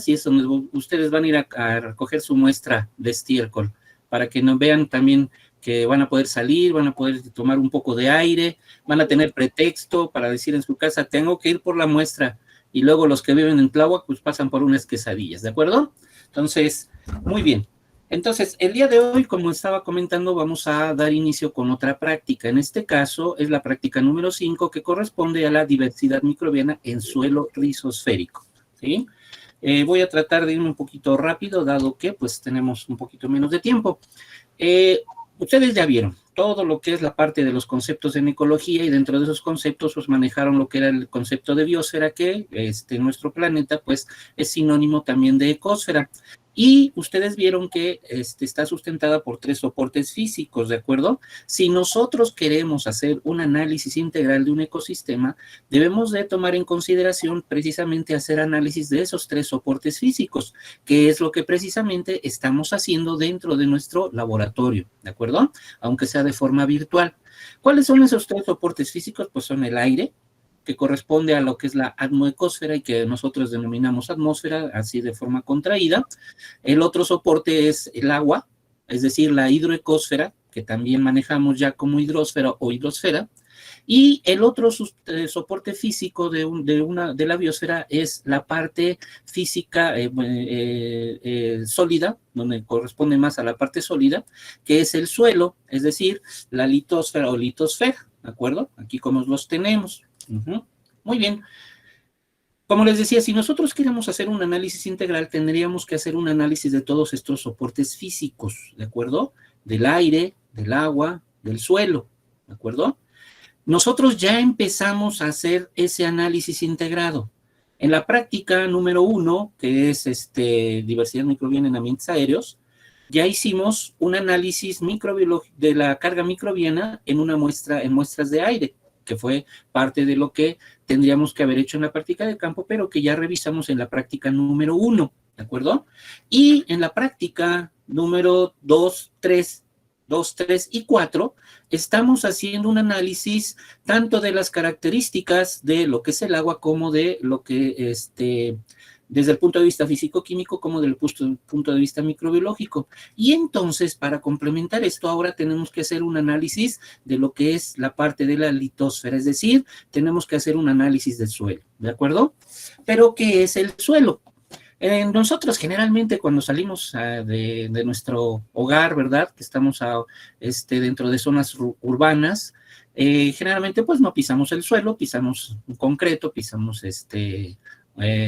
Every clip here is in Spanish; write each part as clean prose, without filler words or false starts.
y es donde ustedes van a ir a recoger su muestra de estiércol, para que nos vean también que van a poder salir, van a poder tomar un poco de aire, van a tener pretexto para decir en su casa, tengo que ir por la muestra, y luego los que viven en Tláhuac, pues pasan por unas quesadillas, ¿de acuerdo? Entonces, muy bien. Entonces, el día de hoy, como estaba comentando, vamos a dar inicio con otra práctica. En este caso, es la práctica número 5, que corresponde a la diversidad microbiana en suelo rizosférico, ¿sí? Voy a tratar de ir un poquito rápido, dado que, pues, tenemos un poquito menos de tiempo. Ustedes ya vieron todo lo que es la parte de los conceptos en ecología, y dentro de esos conceptos pues manejaron lo que era el concepto de biosfera, que nuestro planeta pues es sinónimo también de ecosfera. Y ustedes vieron que está sustentada por 3 soportes físicos, ¿de acuerdo? Si nosotros queremos hacer un análisis integral de un ecosistema, debemos de tomar en consideración precisamente hacer análisis de esos 3 soportes físicos, que es lo que precisamente estamos haciendo dentro de nuestro laboratorio, ¿de acuerdo? Aunque sea de forma virtual. ¿Cuáles son esos 3 soportes físicos? Pues son el aire, que corresponde a lo que es la atmoecósfera y que nosotros denominamos atmósfera, así de forma contraída. El otro soporte es el agua, es decir, la hidroecósfera, que también manejamos ya como hidrosfera o hidrosfera. Y el otro soporte físico de la biosfera es la parte física sólida, donde corresponde más a la parte sólida, que es el suelo, es decir, la litosfera o litosfera, ¿de acuerdo? Aquí como los tenemos. Muy bien. Como les decía, si nosotros queremos hacer un análisis integral, tendríamos que hacer un análisis de todos estos soportes físicos, ¿de acuerdo? Del aire, del agua, del suelo, ¿de acuerdo? Nosotros ya empezamos a hacer ese análisis integrado. En la práctica número 1, que es diversidad microbiana en ambientes aéreos, ya hicimos un análisis de la carga microbiana en muestras de aire, que fue parte de lo que tendríamos que haber hecho en la práctica de campo, pero que ya revisamos en la práctica número 1, ¿de acuerdo? Y en la práctica número 2, 3 y 4, estamos haciendo un análisis tanto de las características de lo que es el agua como de lo que desde el punto de vista físico-químico como del punto de vista microbiológico. Y entonces, para complementar esto, ahora tenemos que hacer un análisis de lo que es la parte de la litosfera, es decir, tenemos que hacer un análisis del suelo, ¿de acuerdo? Pero, ¿qué es el suelo? Nosotros generalmente cuando salimos de nuestro hogar, ¿verdad? Que estamos dentro de zonas urbanas, generalmente pues no pisamos el suelo, pisamos concreto, pisamos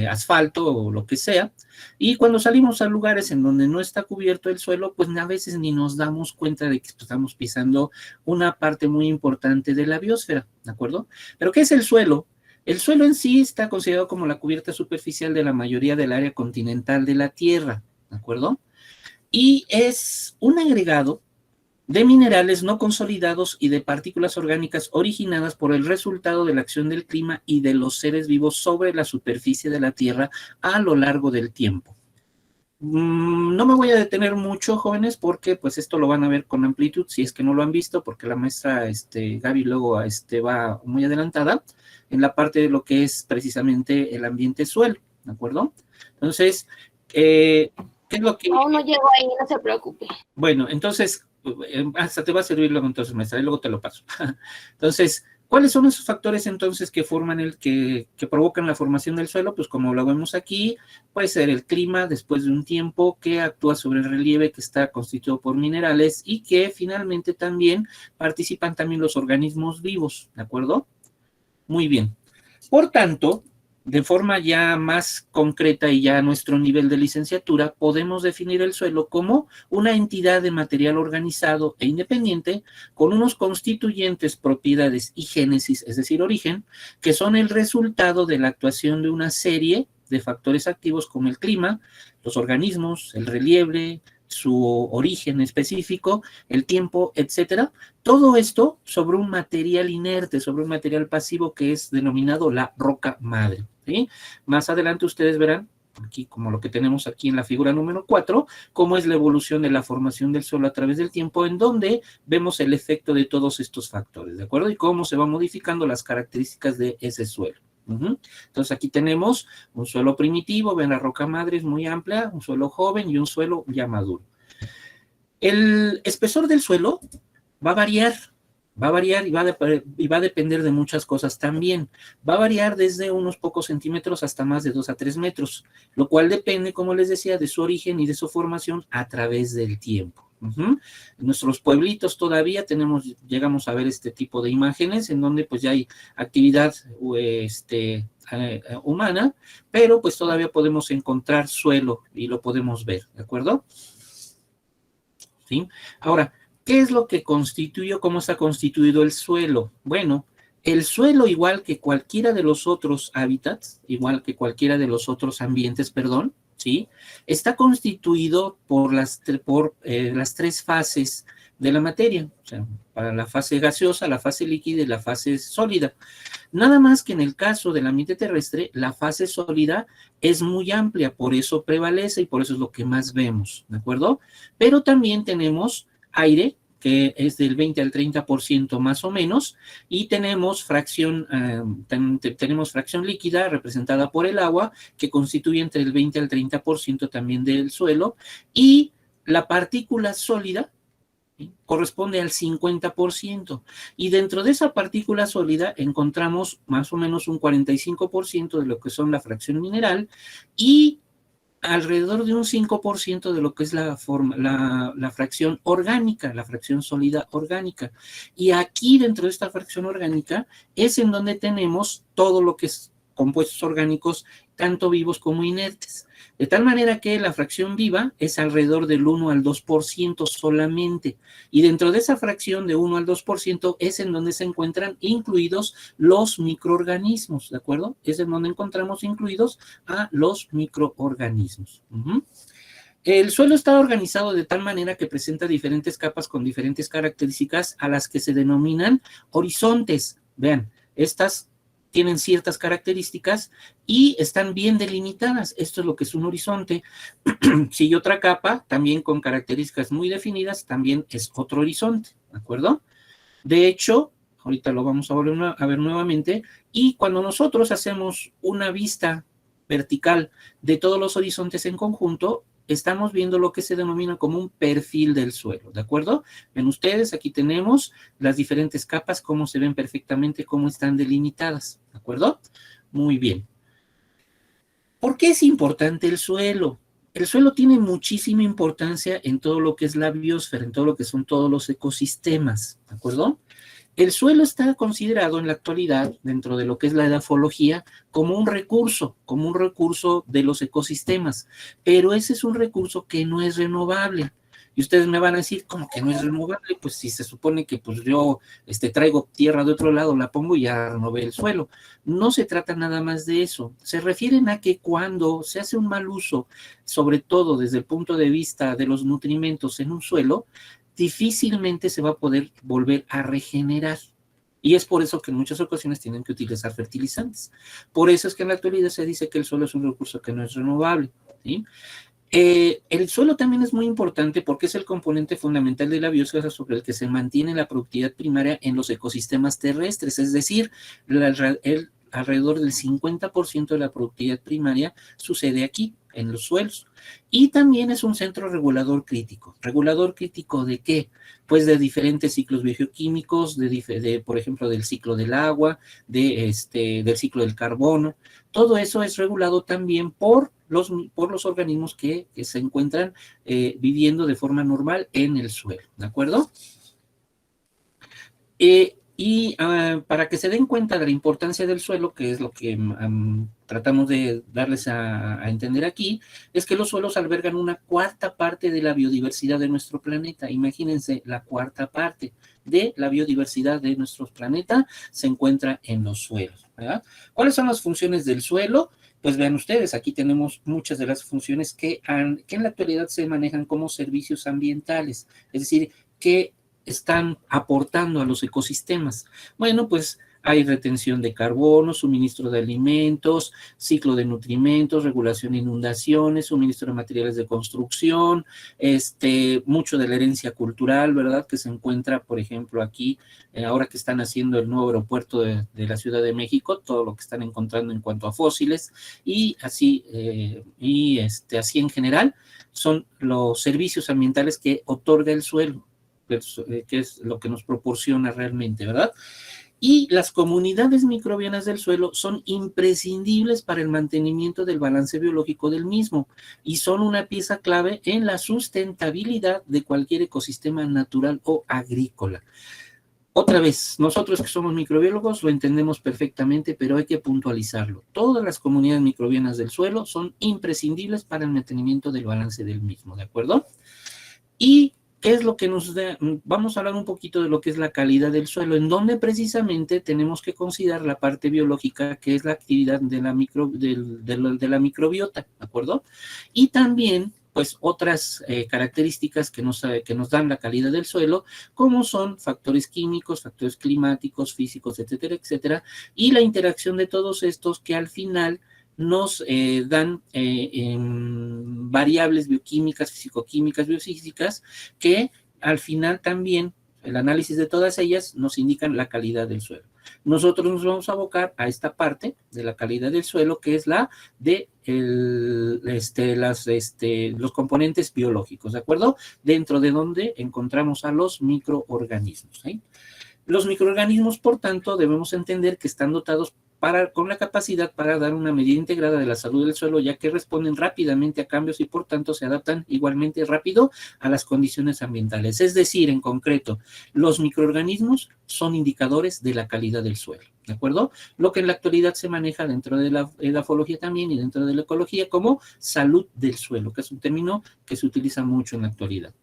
asfalto o lo que sea, y cuando salimos a lugares en donde no está cubierto el suelo, pues a veces ni nos damos cuenta de que estamos pisando una parte muy importante de la biosfera, ¿de acuerdo? Pero ¿qué es el suelo? El suelo en sí está considerado como la cubierta superficial de la mayoría del área continental de la Tierra, ¿de acuerdo? Y es un agregado de minerales no consolidados y de partículas orgánicas originadas por el resultado de la acción del clima y de los seres vivos sobre la superficie de la Tierra a lo largo del tiempo. No me voy a detener mucho, jóvenes, porque pues esto lo van a ver con amplitud, si es que no lo han visto, porque la maestra Gaby luego va muy adelantada en la parte de lo que es precisamente el ambiente suelo, ¿de acuerdo? Entonces, ¿qué es lo que...? Aún no llego ahí, no se preocupe. Bueno, entonces, hasta te va a servir luego entonces, maestra, y luego te lo paso. Entonces, ¿cuáles son esos factores entonces que provocan la formación del suelo? Pues como lo vemos aquí, puede ser el clima después de un tiempo que actúa sobre el relieve que está constituido por minerales y que finalmente también participan también los organismos vivos, ¿de acuerdo? Muy bien. Por tanto, de forma ya más concreta y ya a nuestro nivel de licenciatura, podemos definir el suelo como una entidad de material organizado e independiente con unos constituyentes, propiedades y génesis, es decir, origen, que son el resultado de la actuación de una serie de factores activos como el clima, los organismos, el relieve, su origen específico, el tiempo, etcétera. Todo esto sobre un material inerte, sobre un material pasivo que es denominado la roca madre, ¿sí? Más adelante ustedes verán, aquí como lo que tenemos aquí en la figura número 4, cómo es la evolución de la formación del suelo a través del tiempo, en donde vemos el efecto de todos estos factores, ¿de acuerdo? Y cómo se van modificando las características de ese suelo. Entonces aquí tenemos un suelo primitivo, ven la roca madre es muy amplia, un suelo joven y un suelo ya maduro. El espesor del suelo va a variar y va a depender de muchas cosas también. Va a variar desde unos pocos centímetros hasta más de 2 a 3 metros, lo cual depende, como les decía, de su origen y de su formación a través del tiempo. En nuestros pueblitos todavía llegamos a ver este tipo de imágenes en donde pues ya hay actividad humana, pero pues todavía podemos encontrar suelo y lo podemos ver, ¿de acuerdo? ¿Sí? Ahora, ¿qué es lo que constituye o cómo está constituido el suelo? Bueno, el suelo, igual que cualquiera de los otros hábitats, igual que cualquiera de los otros ambientes, perdón, ¿sí? Está constituido por las 3 fases de la materia, o sea, para la fase gaseosa, la fase líquida y la fase sólida. Nada más que en el caso del ambiente terrestre, la fase sólida es muy amplia, por eso prevalece y por eso es lo que más vemos, ¿de acuerdo? Pero también tenemos aire, que es del 20 al 30% más o menos, y tenemos fracción líquida representada por el agua, que constituye entre el 20 al 30% también del suelo, y la partícula sólida corresponde al 50%, y dentro de esa partícula sólida encontramos más o menos un 45% de lo que son la fracción mineral y alrededor de un 5% de lo que es la fracción orgánica, la fracción sólida orgánica. Y aquí dentro de esta fracción orgánica es en donde tenemos todo lo que es compuestos orgánicos, tanto vivos como inertes. De tal manera que la fracción viva es alrededor del 1 al 2% solamente. Y dentro de esa fracción de 1 al 2% es en donde se encuentran incluidos los microorganismos, ¿de acuerdo? Es en donde encontramos incluidos a los microorganismos. El suelo está organizado de tal manera que presenta diferentes capas con diferentes características a las que se denominan horizontes. Vean, estas tienen ciertas características y están bien delimitadas. Esto es lo que es un horizonte. Sigue otra capa, también con características muy definidas, también es otro horizonte, ¿de acuerdo? De hecho, ahorita lo vamos a volver a ver nuevamente, y cuando nosotros hacemos una vista vertical de todos los horizontes en conjunto, estamos viendo lo que se denomina como un perfil del suelo, ¿de acuerdo? Ven ustedes, aquí tenemos las diferentes capas, cómo se ven perfectamente, cómo están delimitadas, ¿de acuerdo? Muy bien. ¿Por qué es importante el suelo? El suelo tiene muchísima importancia en todo lo que es la biosfera, en todo lo que son todos los ecosistemas, ¿de acuerdo? El suelo está considerado en la actualidad, dentro de lo que es la edafología, como un recurso de los ecosistemas, pero ese es un recurso que no es renovable. Y ustedes me van a decir, ¿cómo que no es renovable? Pues si se supone que pues yo traigo tierra de otro lado, la pongo y ya renové el suelo. No se trata nada más de eso. Se refieren a que cuando se hace un mal uso, sobre todo desde el punto de vista de los nutrimentos en un suelo, difícilmente se va a poder volver a regenerar. Y es por eso que en muchas ocasiones tienen que utilizar fertilizantes. Por eso es que en la actualidad se dice que el suelo es un recurso que no es renovable, ¿sí? El suelo también es muy importante porque es el componente fundamental de la biosfera sobre el que se mantiene la productividad primaria en los ecosistemas terrestres, es decir, alrededor del 50% de la productividad primaria sucede aquí, en los suelos. Y también es un centro regulador crítico. ¿Regulador crítico de qué? Pues de diferentes ciclos bioquímicos, por ejemplo, del ciclo del agua, del ciclo del carbono. Todo eso es regulado también por los organismos que se encuentran viviendo de forma normal en el suelo, ¿de acuerdo? Para que se den cuenta de la importancia del suelo, que es lo que tratamos de darles a entender aquí, es que los suelos albergan una cuarta parte de la biodiversidad de nuestro planeta. Imagínense, la cuarta parte de la biodiversidad de nuestro planeta se encuentra en los suelos, ¿verdad? ¿Cuáles son las funciones del suelo? Pues vean ustedes, aquí tenemos muchas de las funciones que en la actualidad se manejan como servicios ambientales, es decir, que están aportando a los ecosistemas. Bueno, pues hay retención de carbono, suministro de alimentos, ciclo de nutrimentos, regulación de inundaciones, suministro de materiales de construcción, mucho de la herencia cultural, ¿verdad? Que se encuentra, por ejemplo, aquí, ahora que están haciendo el nuevo aeropuerto de la Ciudad de México, todo lo que están encontrando en cuanto a fósiles, y así, así en general, son los servicios ambientales que otorga el suelo, que es lo que nos proporciona realmente, ¿verdad? Y las comunidades microbianas del suelo son imprescindibles para el mantenimiento del balance biológico del mismo y son una pieza clave en la sustentabilidad de cualquier ecosistema natural o agrícola. Otra vez, nosotros que somos microbiólogos lo entendemos perfectamente, pero hay que puntualizarlo. Todas las comunidades microbianas del suelo son imprescindibles para el mantenimiento del balance del mismo, ¿de acuerdo? Y ¿qué es lo que nos da? Vamos a hablar un poquito de lo que es la calidad del suelo, en donde precisamente tenemos que considerar la parte biológica, que es la actividad de la, de la microbiota, ¿de acuerdo? Y también, pues, otras características que nos dan la calidad del suelo, como son factores químicos, factores climáticos, físicos, etcétera, etcétera, y la interacción de todos estos que al final nos dan variables bioquímicas, fisicoquímicas, biofísicas, que al final también el análisis de todas ellas nos indican la calidad del suelo. Nosotros nos vamos a abocar a esta parte de la calidad del suelo, que es la de los componentes biológicos, ¿de acuerdo? Dentro de donde encontramos a los microorganismos, ¿sí? Los microorganismos, por tanto, debemos entender que están dotados con la capacidad para dar una medida integrada de la salud del suelo, ya que responden rápidamente a cambios y por tanto se adaptan igualmente rápido a las condiciones ambientales. Es decir, en concreto, los microorganismos son indicadores de la calidad del suelo, ¿de acuerdo? Lo que en la actualidad se maneja dentro de la edafología también y dentro de la ecología como salud del suelo, que es un término que se utiliza mucho en la actualidad.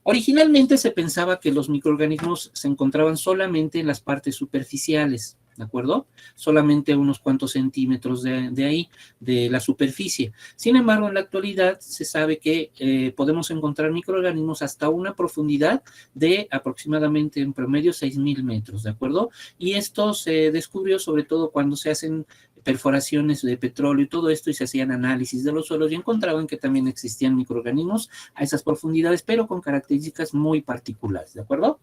Originalmente se pensaba que los microorganismos se encontraban solamente en las partes superficiales, ¿de acuerdo? Solamente unos cuantos centímetros de ahí, de la superficie. Sin embargo, en la actualidad se sabe que podemos encontrar microorganismos hasta una profundidad de aproximadamente en promedio 6,000 metros, ¿de acuerdo? Y esto se descubrió sobre todo cuando se hacen perforaciones de petróleo y todo esto, y se hacían análisis de los suelos y encontraban que también existían microorganismos a esas profundidades, pero con características muy particulares, ¿de acuerdo?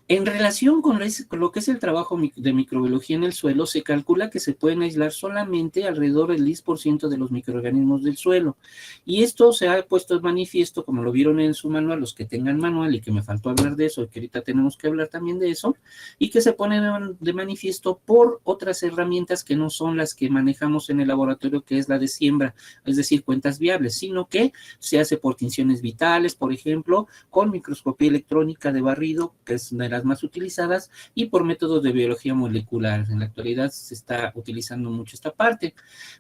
En relación con lo que es el trabajo de microbiología en el suelo, se calcula que se pueden aislar solamente alrededor del 10% de los microorganismos del suelo. Y esto se ha puesto en manifiesto, como lo vieron en su manual, los que tengan manual, y que me faltó hablar de eso, que ahorita tenemos que hablar también de eso, y que se pone de manifiesto por otras herramientas que no son las que manejamos en el laboratorio, que es la de siembra, es decir, cuentas viables, sino que se hace por tinciones vitales, por ejemplo, con microscopía electrónica de barrido, que es de las más utilizadas, y por métodos de biología molecular. En la actualidad se está utilizando mucho esta parte,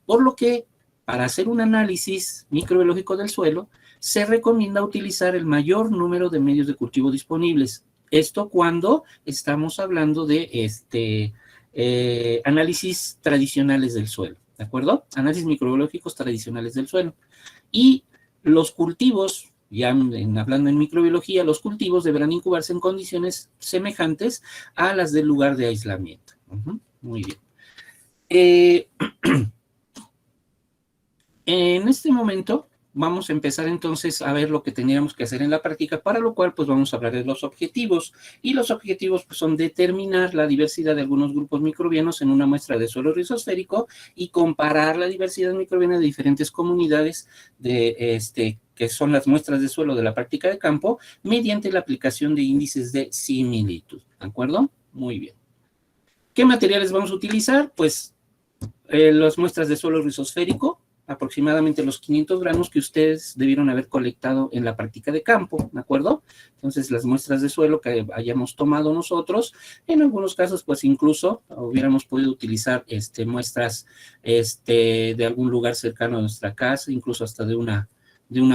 por lo que para hacer un análisis microbiológico del suelo se recomienda utilizar el mayor número de medios de cultivo disponibles. Esto cuando estamos hablando de análisis tradicionales del suelo, ¿de acuerdo? Análisis microbiológicos tradicionales del suelo. Y los cultivos, ya hablando en microbiología, los cultivos deberán incubarse en condiciones semejantes a las del lugar de aislamiento. Muy bien. En este momento vamos a empezar entonces a ver lo que teníamos que hacer en la práctica, para lo cual pues vamos a hablar de los objetivos. Y los objetivos pues, son determinar la diversidad de algunos grupos microbianos en una muestra de suelo rizosférico y comparar la diversidad microbiana de diferentes comunidades que son las muestras de suelo de la práctica de campo, mediante la aplicación de índices de similitud. ¿De acuerdo? Muy bien. ¿Qué materiales vamos a utilizar? Pues las muestras de suelo rizosférico, aproximadamente los 500 gramos que ustedes debieron haber colectado en la práctica de campo, ¿de acuerdo? Entonces, las muestras de suelo que hayamos tomado nosotros, en algunos casos, pues incluso hubiéramos podido utilizar muestras de algún lugar cercano a nuestra casa, incluso hasta de una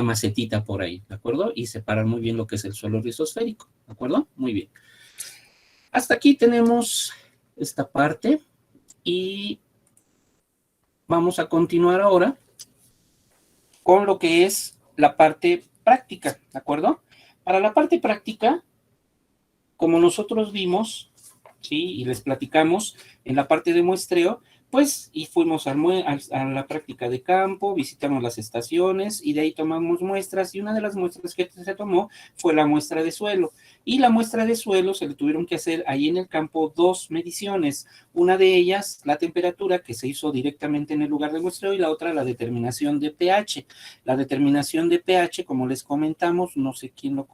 macetita por ahí, ¿de acuerdo? Y separar muy bien lo que es el suelo rizosférico, ¿de acuerdo? Muy bien. Hasta aquí tenemos esta parte y vamos a continuar ahora con lo que es la parte práctica, ¿de acuerdo? Para la parte práctica, como nosotros vimos, ¿sí? Y les platicamos en la parte de muestreo, pues, y fuimos a la práctica de campo, visitamos las estaciones y de ahí tomamos muestras, y una de las muestras que se tomó fue la muestra de suelo. Y la muestra de suelo se le tuvieron que hacer ahí en el campo 2 mediciones. Una de ellas, la temperatura, que se hizo directamente en el lugar de muestreo, y la otra, la determinación de pH. La determinación de pH, como les comentamos, no sé quién lo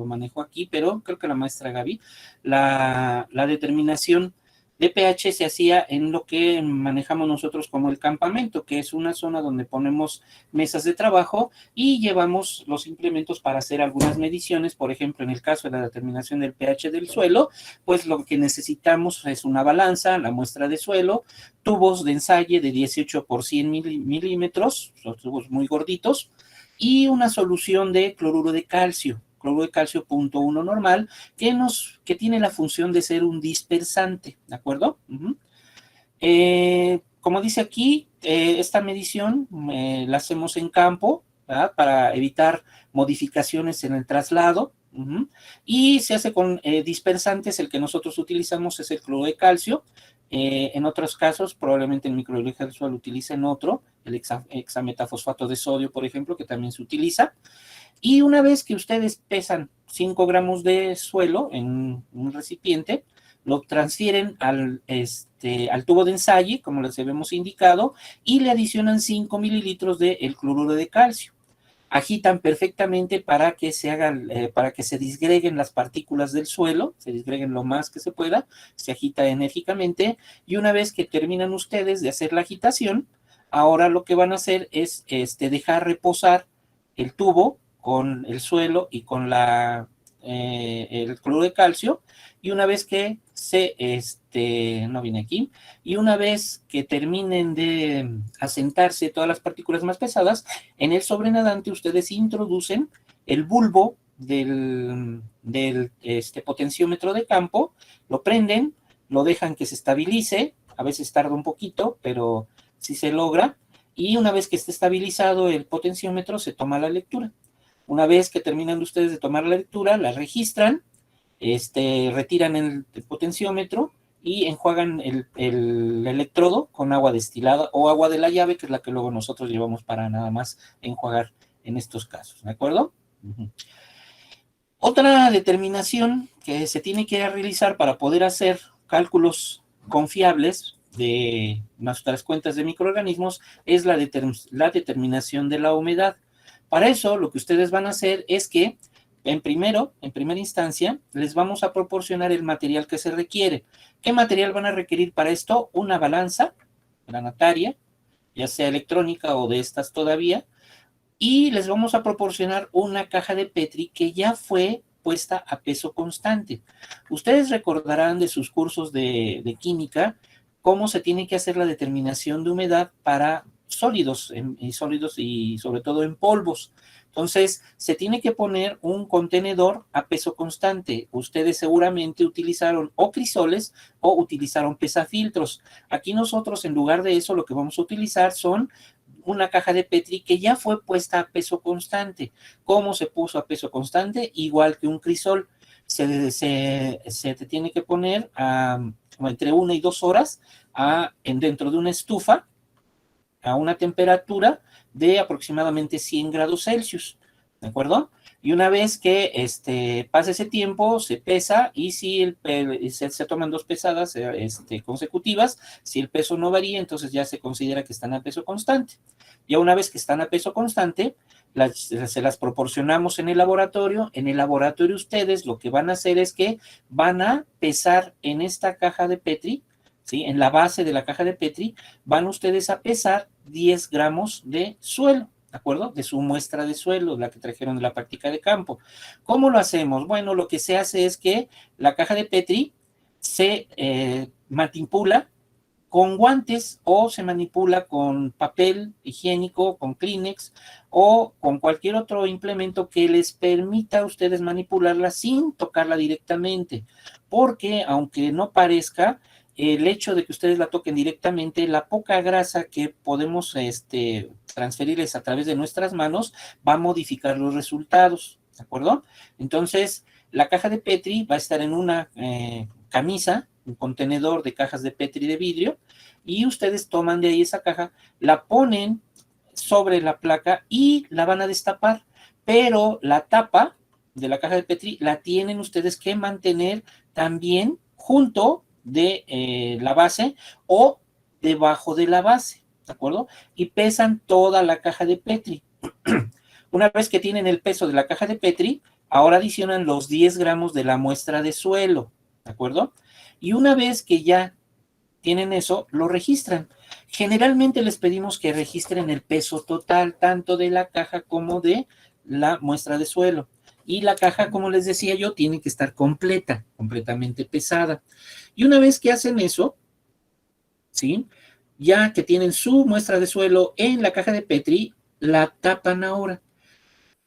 manejó aquí, pero creo que la maestra Gaby, la determinación de pH se hacía en lo que manejamos nosotros como el campamento, que es una zona donde ponemos mesas de trabajo y llevamos los implementos para hacer algunas mediciones. Por ejemplo, en el caso de la determinación del pH del suelo, pues lo que necesitamos es una balanza, la muestra de suelo, tubos de ensayo de 18 por 100 milímetros, los tubos muy gorditos, y una solución de cloruro de calcio 0.1 normal, que tiene la función de ser un dispersante, ¿de acuerdo? Como dice aquí, esta medición la hacemos en campo, ¿verdad? Para evitar modificaciones en el traslado, y se hace con dispersantes. El que nosotros utilizamos es el cloruro de calcio. En otros casos, probablemente en microbiología del suelo utilicen otro, el hexametafosfato de sodio, por ejemplo, que también se utiliza. Y una vez que ustedes pesan 5 gramos de suelo en un recipiente, lo transfieren al tubo de ensayo, como les habíamos indicado, y le adicionan 5 mililitros del cloruro de calcio. Agitan perfectamente para que se disgreguen las partículas del suelo, se disgreguen lo más que se pueda, se agita enérgicamente, y una vez que terminan ustedes de hacer la agitación, ahora lo que van a hacer es dejar reposar el tubo con el suelo y con el cloruro de calcio, y una vez que no viene aquí, y una vez que terminen de asentarse todas las partículas más pesadas, en el sobrenadante ustedes introducen el bulbo del potenciómetro de campo, lo prenden, lo dejan que se estabilice, a veces tarda un poquito, pero sí se logra, y una vez que esté estabilizado el potenciómetro, se toma la lectura. Una vez que terminan ustedes de tomar la lectura, la registran, retiran el potenciómetro y enjuagan el electrodo con agua destilada o agua de la llave, que es la que luego nosotros llevamos para nada más enjuagar en estos casos, ¿de acuerdo? Otra determinación que se tiene que realizar para poder hacer cálculos confiables de nuestras cuentas de microorganismos es la determinación de la humedad. Para eso, lo que ustedes van a hacer es que, en primera instancia, les vamos a proporcionar el material que se requiere. ¿Qué material van a requerir para esto? Una balanza granataria, ya sea electrónica o de estas todavía, y les vamos a proporcionar una caja de Petri que ya fue puesta a peso constante. Ustedes recordarán de sus cursos de química cómo se tiene que hacer la determinación de humedad para sólidos y sobre todo en polvos. Entonces, se tiene que poner un contenedor a peso constante. Ustedes seguramente utilizaron o crisoles o utilizaron pesafiltros. Aquí nosotros, en lugar de eso, lo que vamos a utilizar son una caja de Petri que ya fue puesta a peso constante. ¿Cómo se puso a peso constante? Igual que un crisol. Se te tiene que poner entre 1 y 2 horas dentro de una estufa a una temperatura de aproximadamente 100 grados Celsius, ¿de acuerdo? Y una vez que pase ese tiempo, se pesa, y si se toman 2 pesadas consecutivas, si el peso no varía, entonces ya se considera que están a peso constante. Ya una vez que están a peso constante, se las proporcionamos en el laboratorio. En el laboratorio ustedes lo que van a hacer es que van a pesar en esta caja de Petri, ¿sí? En la base de la caja de Petri, van ustedes a pesar 10 gramos de suelo, ¿de acuerdo? De su muestra de suelo, la que trajeron de la práctica de campo. ¿Cómo lo hacemos? Bueno, lo que se hace es que la caja de Petri se manipula con guantes o se manipula con papel higiénico, con Kleenex o con cualquier otro implemento que les permita a ustedes manipularla sin tocarla directamente, porque aunque no parezca, el hecho de que ustedes la toquen directamente, la poca grasa que podemos transferirles a través de nuestras manos va a modificar los resultados, ¿de acuerdo? Entonces, la caja de Petri va a estar en una camisa, un contenedor de cajas de Petri de vidrio, y ustedes toman de ahí esa caja, la ponen sobre la placa y la van a destapar, pero la tapa de la caja de Petri la tienen ustedes que mantener también junto de la base o debajo de la base, ¿de acuerdo? Y pesan toda la caja de Petri. Una vez que tienen el peso de la caja de Petri, ahora adicionan los 10 gramos de la muestra de suelo, ¿de acuerdo? Y una vez que ya tienen eso, lo registran. Generalmente les pedimos que registren el peso total, tanto de la caja como de la muestra de suelo. Y la caja, como les decía yo, tiene que estar completa, completamente pesada. Y una vez que hacen eso, ¿sí? Ya que tienen su muestra de suelo en la caja de Petri, la tapan ahora.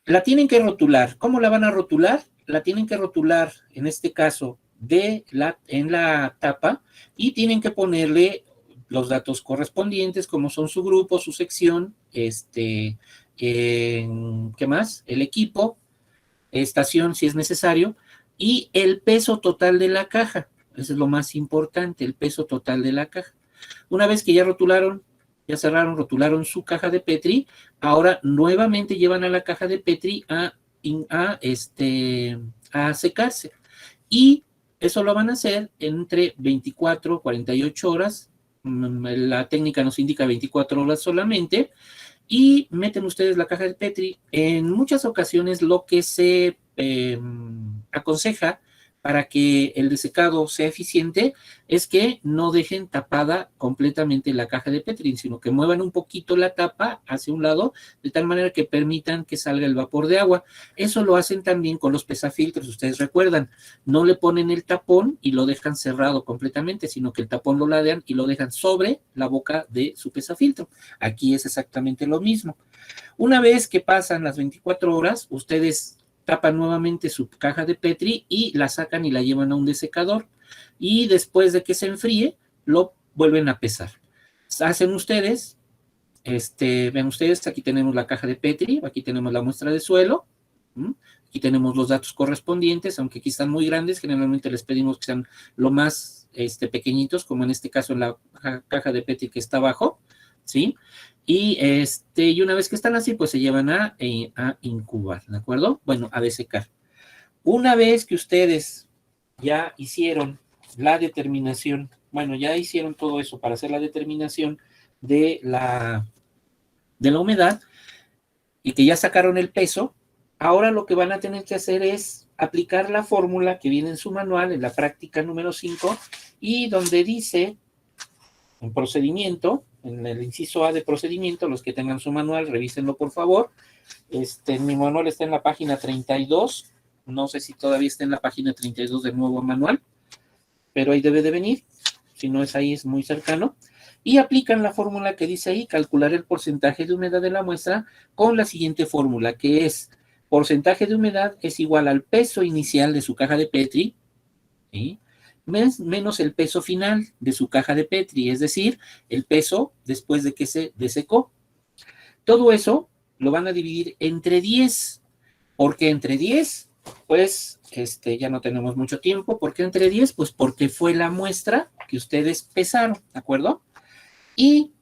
La tienen que rotular. ¿Cómo la van a rotular? La tienen que rotular, en este caso, en la tapa, y tienen que ponerle los datos correspondientes, como son su grupo, su sección, ¿qué más? El equipo, estación si es necesario, y el peso total de la caja. Eso es lo más importante, el peso total de la caja. Una vez que ya rotularon, ya cerraron, rotularon su caja de Petri, ahora nuevamente llevan a la caja de Petri a secarse. Y eso lo van a hacer entre 24 48 horas. La técnica nos indica 24 horas solamente. Y meten ustedes la caja de Petri. En muchas ocasiones lo que se aconseja para que el desecado sea eficiente es que no dejen tapada completamente la caja de Petri, sino que muevan un poquito la tapa hacia un lado, de tal manera que permitan que salga el vapor de agua. Eso lo hacen también con los pesafiltros, ustedes recuerdan, no le ponen el tapón y lo dejan cerrado completamente, sino que el tapón lo ladean y lo dejan sobre la boca de su pesafiltro. Aquí es exactamente lo mismo. Una vez que pasan las 24 horas, ustedes tapan nuevamente su caja de Petri y la sacan y la llevan a un desecador. Y después de que se enfríe, lo vuelven a pesar. Hacen ustedes, ven ustedes, aquí tenemos la caja de Petri, aquí tenemos la muestra de suelo, aquí tenemos los datos correspondientes, aunque aquí están muy grandes, generalmente les pedimos que sean lo más pequeñitos, como en este caso en la caja de Petri que está abajo, ¿sí? Y una vez que están así, pues se llevan a incubar, ¿de acuerdo? Bueno, a desecar. Una vez que ustedes ya hicieron la determinación, bueno, ya hicieron todo eso para hacer la determinación de la humedad y que ya sacaron el peso, ahora lo que van a tener que hacer es aplicar la fórmula que viene en su manual, en la práctica número 5, y donde dice en procedimiento, en el inciso A de procedimiento, los que tengan su manual, revísenlo por favor. Mi manual está en la página 32, no sé si todavía está en la página 32 del nuevo manual, pero ahí debe de venir, si no es ahí es muy cercano, y aplican la fórmula que dice ahí, calcular el porcentaje de humedad de la muestra con la siguiente fórmula, que es porcentaje de humedad es igual al peso inicial de su caja de Petri, ¿sí?, menos el peso final de su caja de Petri, es decir, el peso después de que se desecó. Todo eso lo van a dividir entre 10. ¿Por qué entre 10? Pues ya no tenemos mucho tiempo. ¿Por qué entre 10? Pues porque fue la muestra que ustedes pesaron, ¿de acuerdo? Y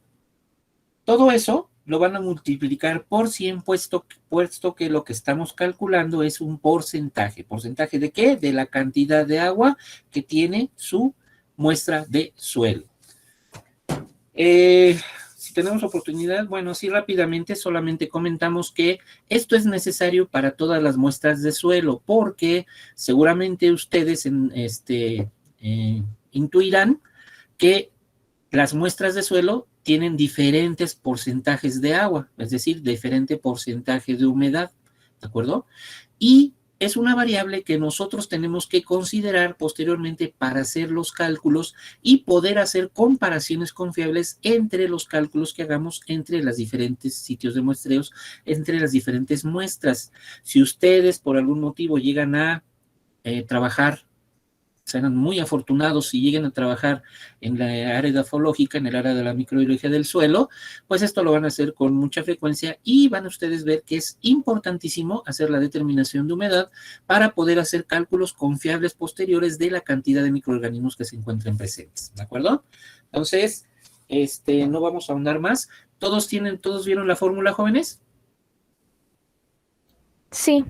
todo eso lo van a multiplicar por 100, puesto que lo que estamos calculando es un porcentaje. ¿Porcentaje de qué? De la cantidad de agua que tiene su muestra de suelo. Si tenemos oportunidad, bueno, sí, rápidamente solamente comentamos que esto es necesario para todas las muestras de suelo, porque seguramente ustedes intuirán que las muestras de suelo tienen diferentes porcentajes de agua, es decir, diferente porcentaje de humedad, ¿de acuerdo? Y es una variable que nosotros tenemos que considerar posteriormente para hacer los cálculos y poder hacer comparaciones confiables entre los cálculos que hagamos entre los diferentes sitios de muestreos, entre las diferentes muestras. Si ustedes por algún motivo llegan a trabajar serán muy afortunados si lleguen a trabajar en la área edafológica, en el área de la microbiología del suelo, pues esto lo van a hacer con mucha frecuencia y van a ustedes ver que es importantísimo hacer la determinación de humedad para poder hacer cálculos confiables posteriores de la cantidad de microorganismos que se encuentren presentes, ¿de acuerdo? Entonces, no vamos a ahondar más. ¿Todos vieron la fórmula, jóvenes? Sí.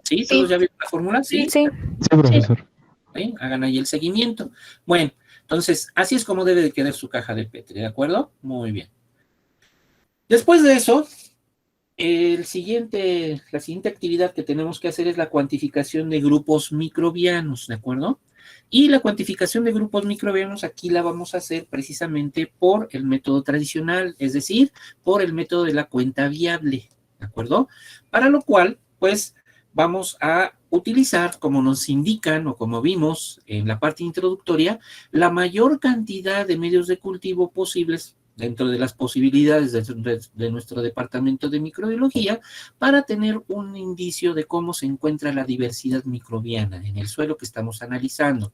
¿Sí? ¿Todos ya vieron la fórmula? Sí. Sí. Sí, profesor. ¿Sí? Hagan ahí el seguimiento. Bueno, entonces, así es como debe de quedar su caja de Petri, ¿de acuerdo? Muy bien. Después de eso, la siguiente actividad que tenemos que hacer es la cuantificación de grupos microbianos, ¿de acuerdo? Y la cuantificación de grupos microbianos aquí la vamos a hacer precisamente por el método tradicional, es decir, por el método de la cuenta viable, ¿de acuerdo? Para lo cual, pues, vamos a utilizar, como nos indican o como vimos en la parte introductoria, la mayor cantidad de medios de cultivo posibles dentro de las posibilidades de nuestro departamento de microbiología para tener un indicio de cómo se encuentra la diversidad microbiana en el suelo que estamos analizando.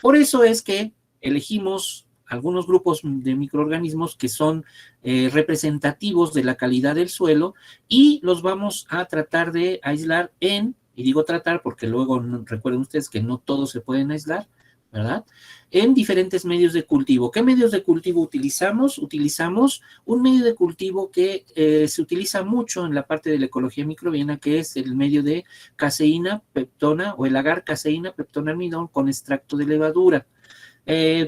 Por eso es que elegimos algunos grupos de microorganismos que son representativos de la calidad del suelo y los vamos a tratar de aislar y digo tratar porque luego recuerden ustedes que no todos se pueden aislar, ¿verdad? En diferentes medios de cultivo. ¿Qué medios de cultivo utilizamos? Utilizamos un medio de cultivo que se utiliza mucho en la parte de la ecología microbiana, que es el medio de caseína, peptona o el agar caseína, peptona, almidón con extracto de levadura.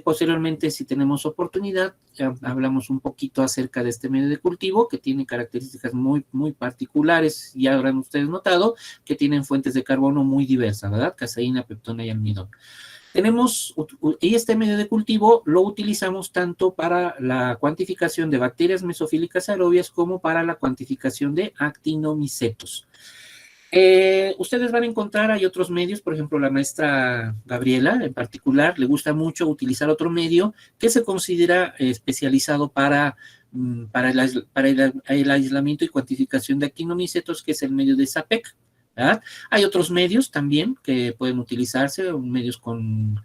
Posteriormente, si tenemos oportunidad, hablamos un poquito acerca de este medio de cultivo que tiene características muy, muy particulares. Ya habrán ustedes notado que tienen fuentes de carbono muy diversas, ¿verdad? Caseína, peptona y almidón. Y este medio de cultivo lo utilizamos tanto para la cuantificación de bacterias mesofílicas aerobias como para la cuantificación de actinomicetos. Ustedes van a encontrar, hay otros medios, por ejemplo, la maestra Gabriela en particular, le gusta mucho utilizar otro medio que se considera especializado para el aislamiento y cuantificación de actinomicetos, que es el medio de SAPEC. ¿Verdad? Hay otros medios también que pueden utilizarse, medios con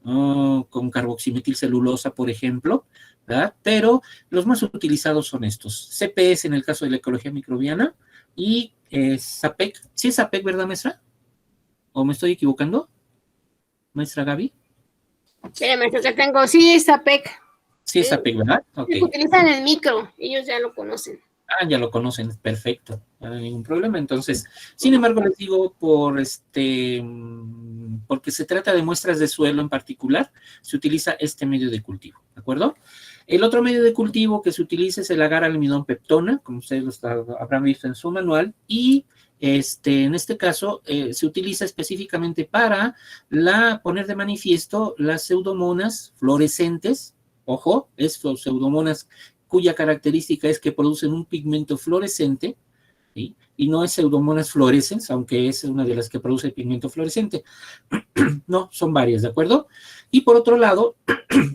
con carboximetilcelulosa, por ejemplo, ¿verdad? Pero los más utilizados son estos. CPS en el caso de la ecología microbiana y SAPEC. ¿Sí es SAPEC, verdad, maestra? ¿O me estoy equivocando? ¿Maestra Gaby? Sí, maestro, que tengo. Sí, es APEC. Sí es SAPEC, ¿verdad? Ok. Utilizan el micro, ellos ya lo conocen. Ah, ya lo conocen, perfecto, no hay ningún problema. Entonces, sin embargo, les digo porque se trata de muestras de suelo en particular, se utiliza este medio de cultivo, ¿de acuerdo? El otro medio de cultivo que se utiliza es el agar almidón peptona, como ustedes habrán visto en su manual, y en este caso se utiliza específicamente para poner de manifiesto las pseudomonas fluorescentes. Ojo, es pseudomonas cuya característica es que producen un pigmento fluorescente, ¿sí? Y no es Pseudomonas fluorescens, aunque es una de las que produce el pigmento fluorescente. No, son varias, ¿de acuerdo? Y por otro lado,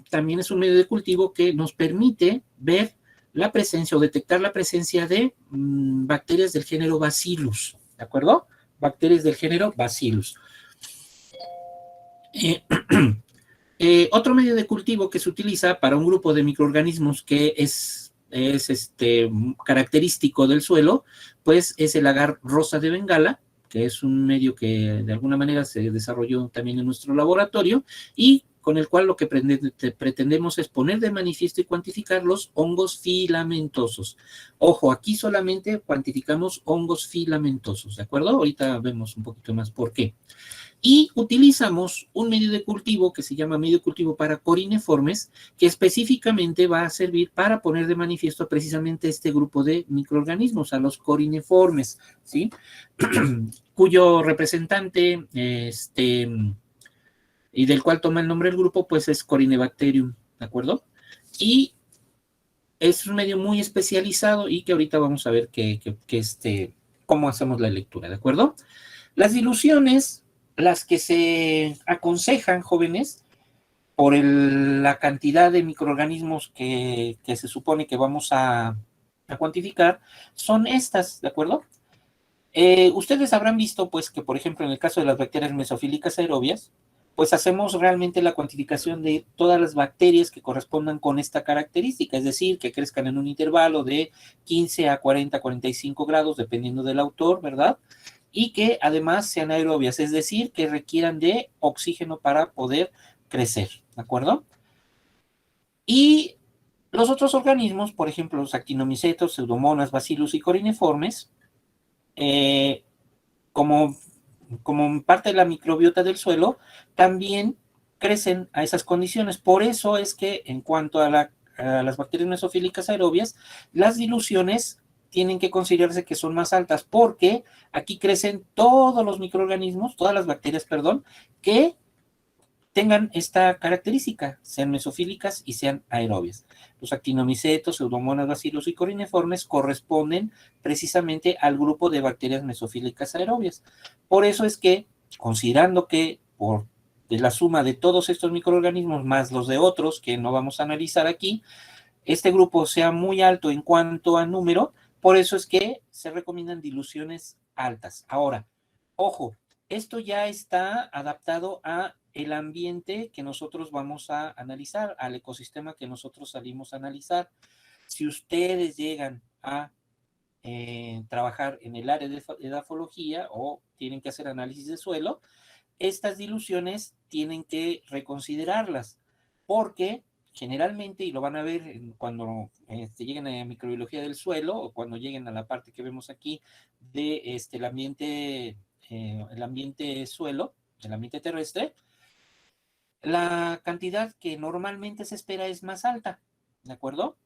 también es un medio de cultivo que nos permite ver la presencia o detectar la presencia de bacterias del género Bacillus, ¿de acuerdo? Bacterias del género Bacillus. Otro medio de cultivo que se utiliza para un grupo de microorganismos que es característico del suelo, pues es el agar rosa de Bengala, que es un medio que de alguna manera se desarrolló también en nuestro laboratorio y con el cual lo que pretendemos es poner de manifiesto y cuantificar los hongos filamentosos. Ojo, aquí solamente cuantificamos hongos filamentosos, ¿de acuerdo? Ahorita vemos un poquito más por qué. Y utilizamos un medio de cultivo que se llama medio de cultivo para corineformes, que específicamente va a servir para poner de manifiesto precisamente este grupo de microorganismos, a los corineformes, ¿sí? Cuyo representante, y del cual toma el nombre el grupo, pues es Corinebacterium, ¿de acuerdo? Y es un medio muy especializado y que ahorita vamos a ver cómo hacemos la lectura, ¿de acuerdo? Las diluciones, las que se aconsejan, jóvenes, por la cantidad de microorganismos que se supone que vamos a cuantificar, son estas, ¿de acuerdo? Ustedes habrán visto, pues, que por ejemplo en el caso de las bacterias mesofílicas aerobias, pues hacemos realmente la cuantificación de todas las bacterias que correspondan con esta característica, es decir, que crezcan en un intervalo de 15 a 40, 45 grados, dependiendo del autor, ¿verdad? Y que además sean aerobias, es decir, que requieran de oxígeno para poder crecer, ¿de acuerdo? Y los otros organismos, por ejemplo, los actinomicetos, pseudomonas, bacillus y corineformes, eh, como, como parte de la microbiota del suelo, también crecen a esas condiciones. Por eso es que en cuanto a las bacterias mesofílicas aerobias, las diluciones tienen que considerarse que son más altas, porque aquí crecen todos los microorganismos, todas las bacterias, perdón, que tengan esta característica, sean mesofílicas y sean aerobias. Los actinomicetos, pseudomonas, bacillus y corineformes corresponden precisamente al grupo de bacterias mesofílicas aerobias. Por eso es que, considerando que por de la suma de todos estos microorganismos más los de otros que no vamos a analizar aquí, este grupo sea muy alto en cuanto a número, por eso es que se recomiendan diluciones altas. Ahora, ojo, esto ya está adaptado a el ambiente que nosotros vamos a analizar, al ecosistema que nosotros salimos a analizar. Si ustedes llegan a trabajar en el área de edafología o tienen que hacer análisis de suelo, estas diluciones tienen que reconsiderarlas, porque generalmente, y lo van a ver cuando lleguen a microbiología del suelo o cuando lleguen a la parte que vemos aquí de el ambiente suelo, el ambiente terrestre, la cantidad que normalmente se espera es más alta, ¿de acuerdo?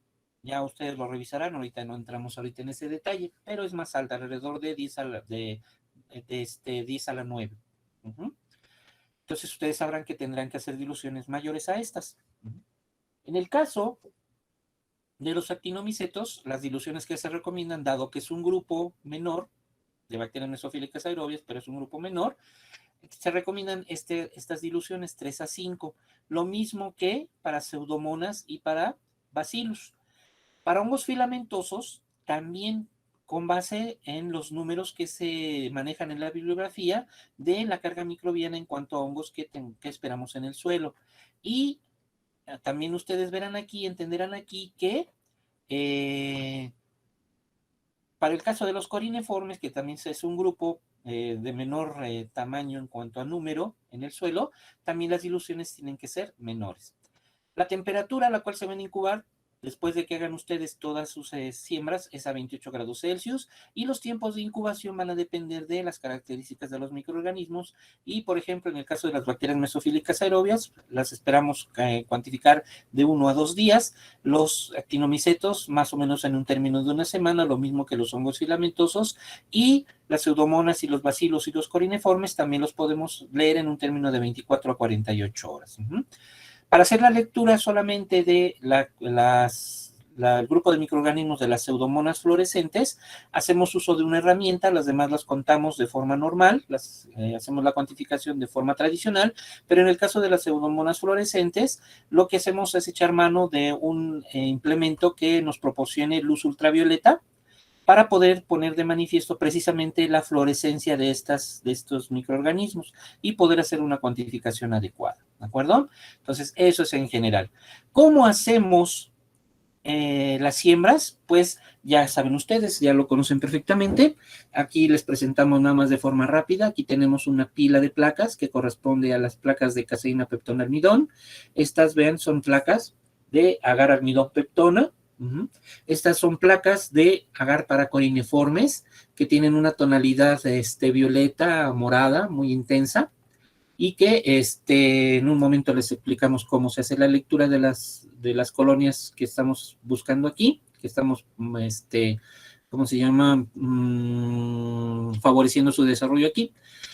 Ya ustedes lo revisarán, ahorita no entramos ahorita en ese detalle, pero es más alta, alrededor de 10 a la, 10 a la 9. Uh-huh. Entonces ustedes sabrán que tendrán que hacer diluciones mayores a estas. En el caso de los actinomicetos, las diluciones que se recomiendan, dado que es un grupo menor de bacterias mesofílicas aerobias, pero es un grupo menor, se recomiendan estas diluciones 3 a 5, lo mismo que para pseudomonas y para bacillus. Para hongos filamentosos, también con base en los números que se manejan en la bibliografía de la carga microbiana en cuanto a hongos que esperamos en el suelo. Y también ustedes verán aquí, entenderán aquí que para el caso de los corineformes, que también es un grupo de menor tamaño en cuanto a número en el suelo, también las diluciones tienen que ser menores. La temperatura a la cual se van a incubar después de que hagan ustedes todas sus siembras es a 28 grados Celsius y los tiempos de incubación van a depender de las características de los microorganismos y, por ejemplo, en el caso de las bacterias mesofílicas aerobias, las esperamos cuantificar de 1 a 2 días, los actinomicetos más o menos en un término de una semana, lo mismo que los hongos filamentosos, y las pseudomonas y los bacilos y los corineformes también los podemos leer en un término de 24 a 48 horas. Para hacer la lectura solamente de el grupo de microorganismos de las pseudomonas fluorescentes, hacemos uso de una herramienta, las demás las contamos de forma normal, hacemos la cuantificación de forma tradicional, pero en el caso de las pseudomonas fluorescentes, lo que hacemos es echar mano de un implemento que nos proporcione luz ultravioleta, para poder poner de manifiesto precisamente la fluorescencia de estos microorganismos y poder hacer una cuantificación adecuada, ¿de acuerdo? Entonces, eso es en general. ¿Cómo hacemos las siembras? Pues ya saben ustedes, ya lo conocen perfectamente. Aquí les presentamos nada más de forma rápida. Aquí tenemos una pila de placas que corresponde a las placas de caseína peptona almidón. Estas, vean, son placas de agar almidón peptona. Estas son placas de agar para corineformes que tienen una tonalidad violeta morada muy intensa y que en un momento les explicamos cómo se hace la lectura de las colonias que estamos buscando aquí, que estamos ¿cómo se llama? Favoreciendo su desarrollo aquí,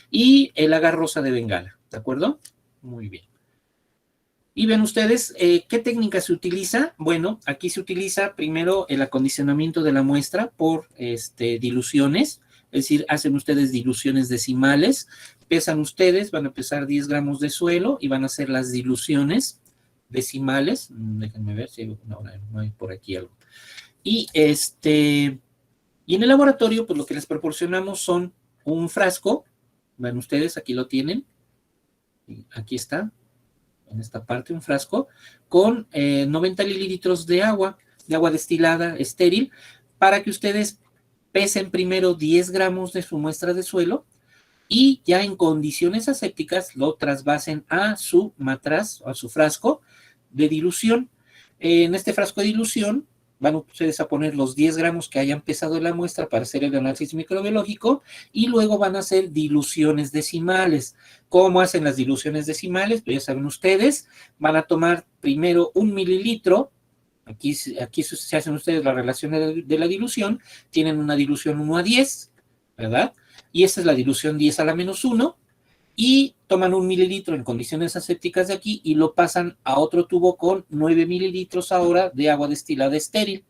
y el agar rosa de Bengala, ¿de acuerdo? Muy bien. Y ven ustedes, ¿qué técnica se utiliza? Bueno, aquí se utiliza primero el acondicionamiento de la muestra por diluciones, es decir, hacen ustedes diluciones decimales, pesan ustedes, van a pesar 10 gramos de suelo y van a hacer las diluciones decimales. Déjenme ver si no hay por aquí algo. Y Y en el laboratorio, pues lo que les proporcionamos son un frasco, ven ustedes, aquí lo tienen, aquí está, en esta parte un frasco, con 90 mililitros de agua destilada estéril, para que ustedes pesen primero 10 gramos de su muestra de suelo y ya en condiciones asépticas lo trasvasen a su matraz, a su frasco de dilución. En este frasco de dilución van ustedes a poner los 10 gramos que hayan pesado en la muestra para hacer el análisis microbiológico y luego van a hacer diluciones decimales. ¿Cómo hacen las diluciones decimales? Pues ya saben ustedes, van a tomar primero 1 mililitro. Aquí se hacen ustedes la relación de la dilución, tienen una dilución 1:10, ¿verdad? Y esta es la dilución 10 a la menos 1, y toman 1 mililitro en condiciones asépticas de aquí y lo pasan a otro tubo con 9 mililitros ahora de agua destilada estéril.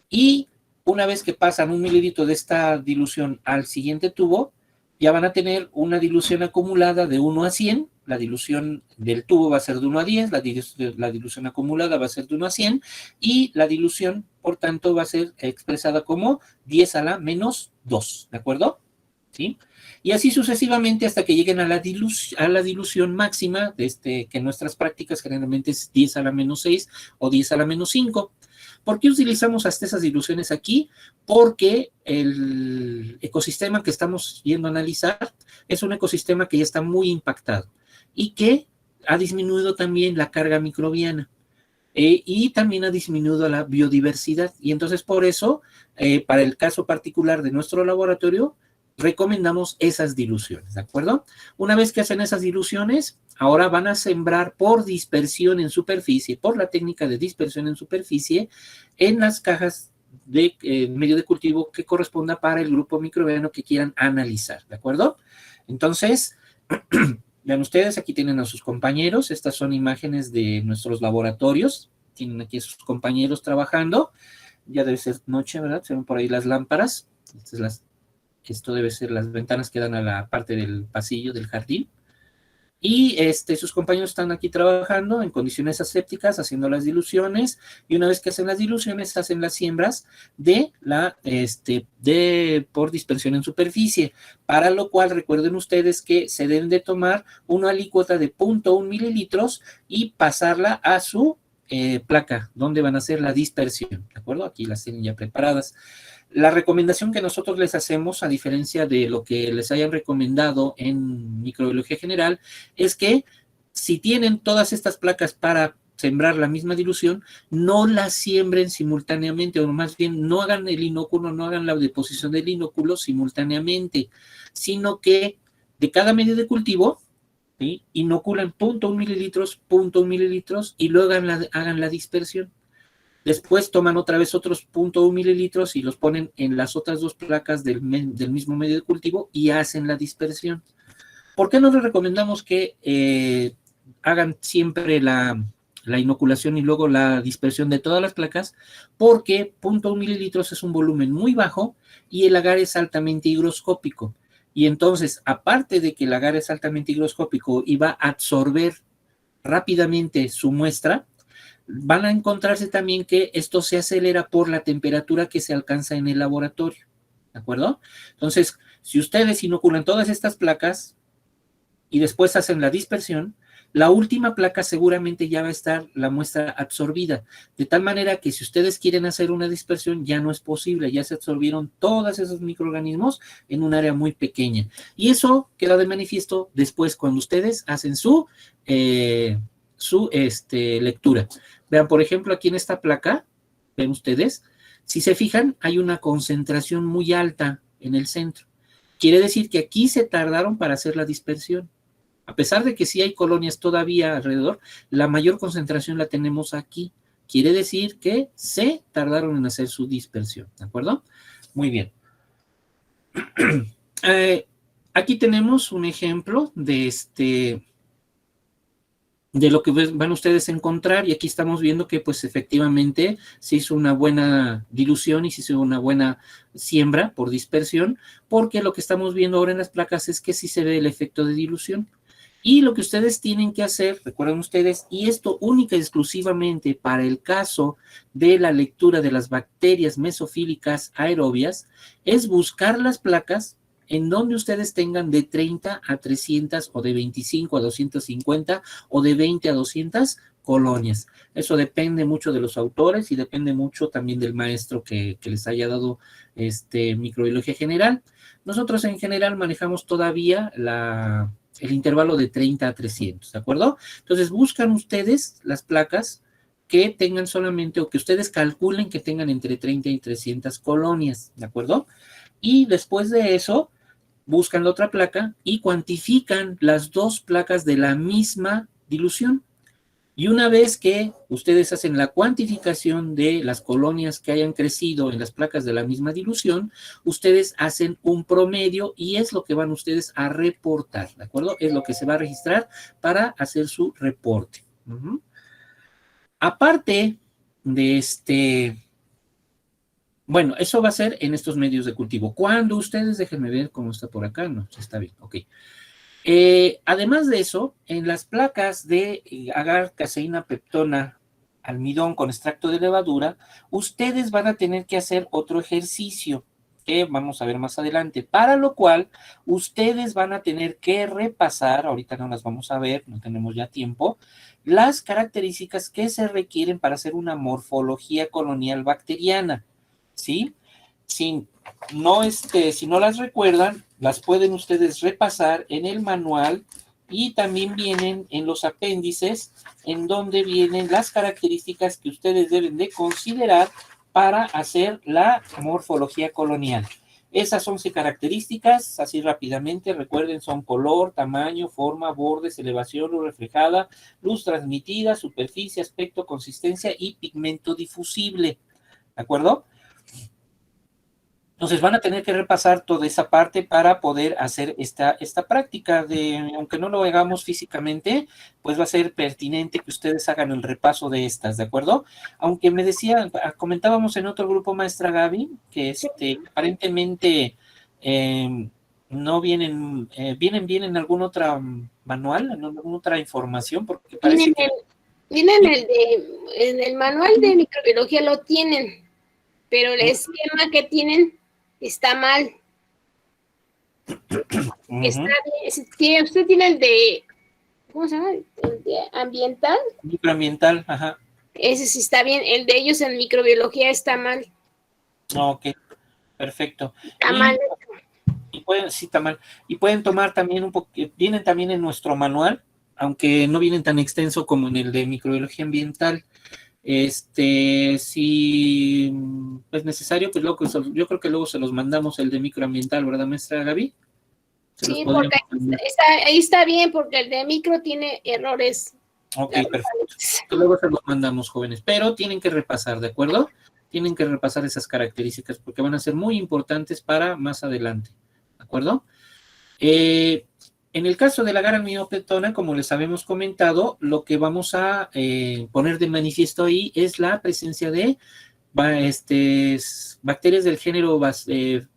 Y una vez que pasan 1 mililitro de esta dilución al siguiente tubo, ya van a tener una dilución acumulada de 1:100. La dilución del tubo va a ser de 1:10, la dilución acumulada va a ser de 1:100, y la dilución, por tanto, va a ser expresada como 10 a la menos 2, ¿de acuerdo? ¿Sí? Y así sucesivamente hasta que lleguen a la dilución máxima, que en nuestras prácticas generalmente es 10 a la menos 6 o 10 a la menos 5. ¿Por qué utilizamos hasta esas diluciones aquí? Porque el ecosistema que estamos yendo a analizar es un ecosistema que ya está muy impactado y que ha disminuido también la carga microbiana. Y también ha disminuido la biodiversidad. Y entonces por eso, para el caso particular de nuestro laboratorio, recomendamos esas diluciones, ¿de acuerdo? Una vez que hacen esas diluciones, ahora van a sembrar por dispersión en superficie, por la técnica de dispersión en superficie, en las cajas de medio de cultivo que corresponda para el grupo microbiano que quieran analizar, ¿de acuerdo? Entonces, vean ustedes, aquí tienen a sus compañeros, estas son imágenes de nuestros laboratorios, tienen aquí a sus compañeros trabajando, ya debe ser noche, ¿verdad? Se ven por ahí las lámparas, esto debe ser las ventanas que dan a la parte del pasillo del jardín. Y sus compañeros están aquí trabajando en condiciones asépticas, haciendo las diluciones, y una vez que hacen las diluciones, hacen las siembras por dispersión en superficie, para lo cual recuerden ustedes que se deben de tomar una alícuota de 0.1 mililitros y pasarla a su placa, donde van a hacer la dispersión, ¿de acuerdo? Aquí las tienen ya preparadas. La recomendación que nosotros les hacemos, a diferencia de lo que les hayan recomendado en microbiología general, es que si tienen todas estas placas para sembrar la misma dilución, no las siembren simultáneamente, o más bien no hagan el inóculo, no hagan la deposición del inóculo simultáneamente, sino que de cada medio de cultivo, ¿sí?, inoculan 0.1 mililitros, 0.1 mililitros, y luego hagan la dispersión. Después toman otra vez otros 0.1 mililitros y los ponen en las otras dos placas del mismo medio de cultivo y hacen la dispersión. ¿Por qué no les recomendamos que hagan siempre la inoculación y luego la dispersión de todas las placas? Porque 0.1 mililitros es un volumen muy bajo y el agar es altamente higroscópico. Y entonces, aparte de que el agar es altamente higroscópico y va a absorber rápidamente su muestra, van a encontrarse también que esto se acelera por la temperatura que se alcanza en el laboratorio, ¿de acuerdo? Entonces, si ustedes inoculan todas estas placas y después hacen la dispersión, la última placa seguramente ya va a estar la muestra absorbida, de tal manera que si ustedes quieren hacer una dispersión ya no es posible, ya se absorbieron todos esos microorganismos en un área muy pequeña. Y eso queda de manifiesto después cuando ustedes hacen su lectura. Vean, por ejemplo, aquí en esta placa, ven ustedes, si se fijan, hay una concentración muy alta en el centro. Quiere decir que aquí se tardaron para hacer la dispersión. A pesar de que sí hay colonias todavía alrededor, la mayor concentración la tenemos aquí. Quiere decir que se tardaron en hacer su dispersión, ¿de acuerdo? Muy bien. Aquí tenemos un ejemplo de lo que van ustedes a encontrar, y aquí estamos viendo que pues efectivamente se hizo una buena dilución y se hizo una buena siembra por dispersión, porque lo que estamos viendo ahora en las placas es que sí se ve el efecto de dilución. Y lo que ustedes tienen que hacer, recuerden ustedes, y esto única y exclusivamente para el caso de la lectura de las bacterias mesofílicas aerobias, es buscar las placas en donde ustedes tengan de 30 a 300 o de 25 a 250 o de 20 a 200 colonias. Eso depende mucho de los autores y depende mucho también del maestro que les haya dado microbiología general. Nosotros en general manejamos todavía el intervalo de 30 a 300, ¿de acuerdo? Entonces buscan ustedes las placas que tengan solamente, o que ustedes calculen que tengan entre 30 y 300 colonias, ¿de acuerdo? Y después de eso, buscan la otra placa y cuantifican las dos placas de la misma dilución. Y una vez que ustedes hacen la cuantificación de las colonias que hayan crecido en las placas de la misma dilución, ustedes hacen un promedio y es lo que van ustedes a reportar, ¿de acuerdo? Es lo que se va a registrar para hacer su reporte. Aparte de bueno, eso va a ser en estos medios de cultivo. Cuando ustedes, déjenme ver cómo está por acá, no, está bien, ok. Además de eso, en las placas de agar, caseína, peptona, almidón con extracto de levadura, ustedes van a tener que hacer otro ejercicio que vamos a ver más adelante, para lo cual ustedes van a tener que repasar, ahorita no las vamos a ver, no tenemos ya tiempo, las características que se requieren para hacer una morfología colonial bacteriana, ¿sí? Si no las recuerdan, las pueden ustedes repasar en el manual y también vienen en los apéndices en donde vienen las características que ustedes deben de considerar para hacer la morfología colonial. Esas 11 características, así rápidamente, recuerden, son color, tamaño, forma, bordes, elevación, luz reflejada, luz transmitida, superficie, aspecto, consistencia y pigmento difusible. ¿De acuerdo? Entonces van a tener que repasar toda esa parte para poder hacer esta práctica aunque no lo hagamos físicamente, pues va a ser pertinente que ustedes hagan el repaso de estas, ¿de acuerdo? Aunque me decía, comentábamos en otro grupo, maestra Gaby, que aparentemente no vienen en algún otro manual, en alguna otra información, porque parece que... En el manual de microbiología lo tienen, pero el esquema que tienen está mal. Está bien. Usted tiene el de, ¿cómo se llama? El de ambiental. Microambiental, ajá. Ese sí está bien. El de ellos en microbiología está mal. Ok, perfecto. Está mal. Sí, está mal. Y pueden tomar también un poco, vienen también en nuestro manual, aunque no vienen tan extenso como en el de microbiología ambiental. Si es necesario, pues luego, yo creo que luego se los mandamos el de microambiental, ¿verdad, maestra Gaby? Sí, porque ahí está bien, porque el de micro tiene errores. Ok, perfecto. Luego se los mandamos, jóvenes, pero tienen que repasar, ¿de acuerdo? Tienen que repasar esas características porque van a ser muy importantes para más adelante, ¿de acuerdo? En el caso de la agar-amidopeptona, como les habíamos comentado, lo que vamos a poner de manifiesto ahí es la presencia de bacterias del género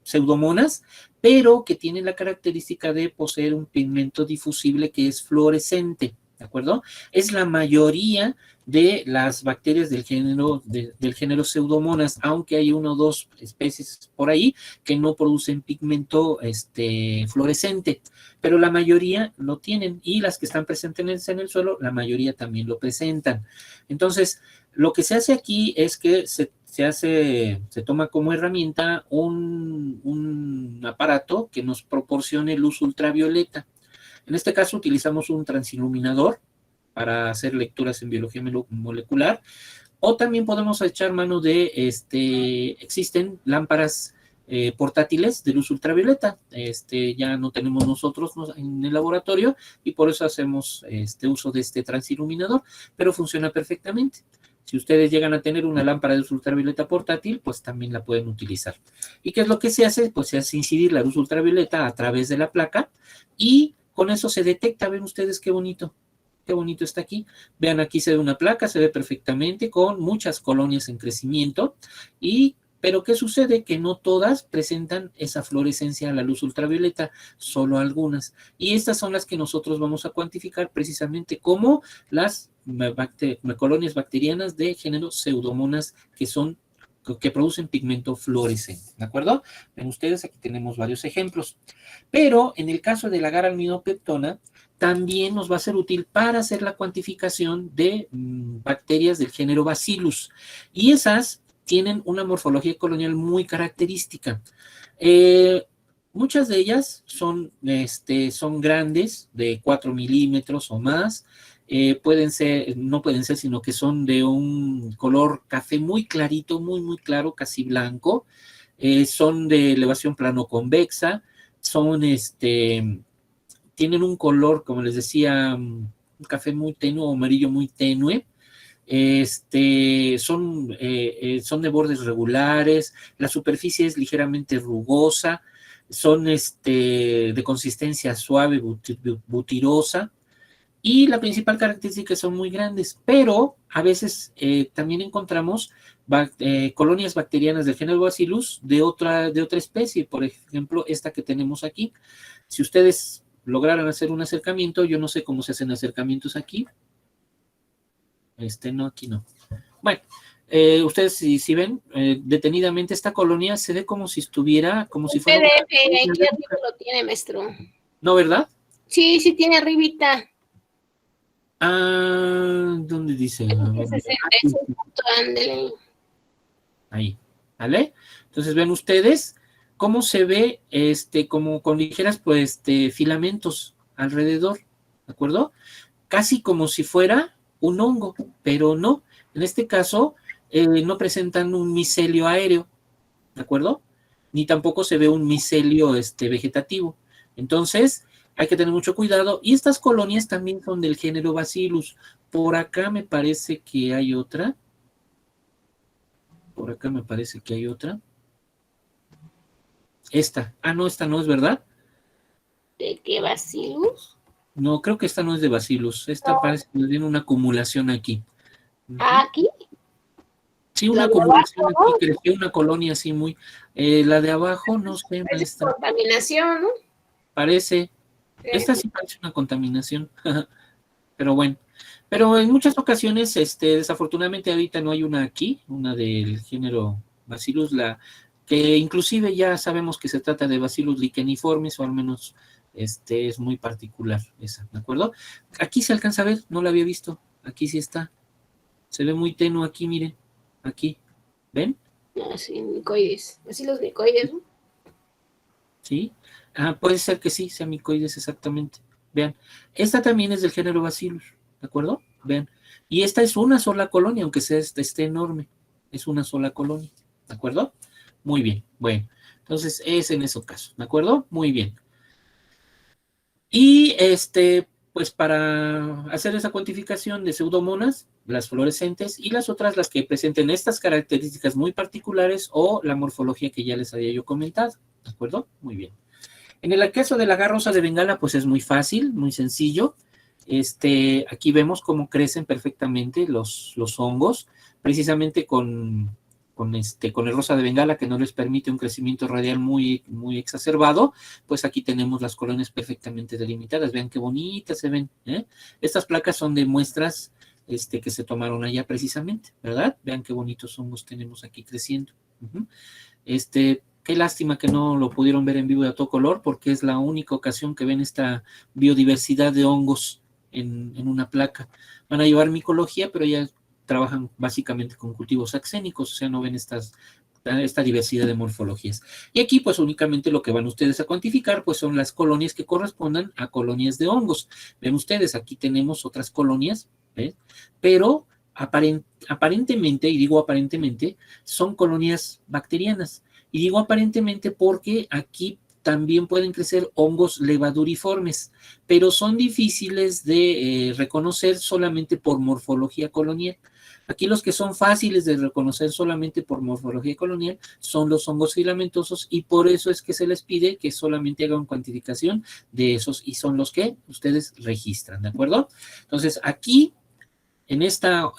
Pseudomonas, pero que tienen la característica de poseer un pigmento difusible que es fluorescente, ¿de acuerdo? Es la mayoría de las bacterias del género Pseudomonas, aunque hay una o dos especies por ahí que no producen pigmento fluorescente, pero la mayoría lo tienen, y las que están presentes en el suelo, la mayoría también lo presentan. Entonces, lo que se hace aquí es que se toma como herramienta un aparato que nos proporcione luz ultravioleta. En este caso utilizamos un transiluminador para hacer lecturas en biología molecular, o también podemos echar mano de, existen lámparas portátiles de luz ultravioleta, ya no tenemos nosotros en el laboratorio y por eso hacemos uso de este transiluminador, pero funciona perfectamente. Si ustedes llegan a tener una lámpara de luz ultravioleta portátil, pues también la pueden utilizar. ¿Y qué es lo que se hace? Pues se hace incidir la luz ultravioleta a través de la placa y con eso se detecta. Ven ustedes qué bonito está aquí. Vean, aquí se ve una placa, se ve perfectamente con muchas colonias en crecimiento y Pero ¿qué sucede? Que no todas presentan esa fluorescencia a la luz ultravioleta, solo algunas. Y estas son las que nosotros vamos a cuantificar precisamente como las colonias bacterianas de género Pseudomonas que producen pigmento fluorescente, ¿de acuerdo? Ven ustedes, aquí tenemos varios ejemplos. Pero en el caso de la Agaralminopeptona, también nos va a ser útil para hacer la cuantificación de bacterias del género Bacillus. Y esas tienen una morfología colonial muy característica. Muchas de ellas son grandes, de 4 milímetros o más. No pueden ser, sino que son de un color café muy clarito, muy, muy claro, casi blanco. Son de elevación plano convexa, tienen un color, como les decía, un café muy tenue o amarillo muy tenue. Son de bordes regulares, la superficie es ligeramente rugosa, son de consistencia suave, butirosa, y la principal característica es que son muy grandes, pero a veces también encontramos colonias bacterianas del género Bacillus de otra especie, por ejemplo, esta que tenemos aquí. Si ustedes lograran hacer un acercamiento, yo no sé cómo se hacen acercamientos aquí. No, aquí no. Bueno, ustedes si ven detenidamente esta colonia, se ve como si estuviera, como si fuera... PDF, aquí arriba lo tiene, maestro. ¿No, verdad? Sí, sí tiene arribita. Ah, ¿dónde dice? Ahí, ¿vale? Entonces ven ustedes cómo se ve, como con ligeras, pues, filamentos alrededor, ¿de acuerdo? Casi como si fuera un hongo, pero no. En este caso, no presentan un micelio aéreo, ¿de acuerdo? Ni tampoco se ve un micelio vegetativo. Entonces, hay que tener mucho cuidado. Y estas colonias también son del género Bacillus. Por acá me parece que hay otra. Por acá me parece que hay otra. Esta. Ah, no, esta no es, ¿verdad? ¿De qué Bacillus? No, creo que esta no es de Bacillus. Esta parece que tiene una acumulación aquí. ¿Aquí? Sí, una acumulación aquí, creció una colonia así muy... la de abajo, no sé, maestra. Es contaminación, ¿no? Parece. Esta sí parece una contaminación. Pero bueno. Pero en muchas ocasiones, desafortunadamente ahorita no hay una aquí, una del género Bacillus, que inclusive ya sabemos que se trata de Bacillus licheniformis, o al menos es muy particular esa, ¿de acuerdo? Aquí se alcanza a ver, no la había visto, aquí sí está. Se ve muy tenue aquí, miren, aquí, ¿ven? Ah, sí, micoides. Así los micoides, ¿no? ¿Sí? Ah, puede ser que sí, sea micoides exactamente. Vean, esta también es del género Bacillus, ¿de acuerdo? Vean. Y esta es una sola colonia, aunque esté enorme. Es una sola colonia, ¿de acuerdo? Muy bien, bueno. Entonces, es en ese caso, ¿de acuerdo? Muy bien. Y pues para hacer esa cuantificación de pseudomonas, las fluorescentes, y las otras, las que presenten estas características muy particulares o la morfología que ya les había yo comentado, ¿de acuerdo? Muy bien. En el caso de la garrosa de Bengala, pues es muy fácil, muy sencillo. Aquí vemos cómo crecen perfectamente los hongos, precisamente con el rosa de Bengala, que no les permite un crecimiento radial muy, muy exacerbado, pues aquí tenemos las colonias perfectamente delimitadas. Vean qué bonitas se ven, ¿eh? Estas placas son de muestras que se tomaron allá precisamente, ¿verdad? Vean qué bonitos hongos tenemos aquí creciendo. Qué lástima que no lo pudieron ver en vivo y a todo color, porque es la única ocasión que ven esta biodiversidad de hongos en una placa. Van a llevar micología, pero ya trabajan básicamente con cultivos axénicos, o sea, no ven esta diversidad de morfologías. Y aquí, pues, únicamente lo que van ustedes a cuantificar, pues, son las colonias que correspondan a colonias de hongos. Ven ustedes, aquí tenemos otras colonias, ¿ves? Pero aparentemente, y digo aparentemente, son colonias bacterianas. Y digo aparentemente porque aquí también pueden crecer hongos levaduriformes, pero son difíciles de reconocer solamente por morfología colonial. Aquí los que son fáciles de reconocer solamente por morfología colonial son los hongos filamentosos, y por eso es que se les pide que solamente hagan cuantificación de esos, y son los que ustedes registran, ¿de acuerdo? Entonces aquí, en esta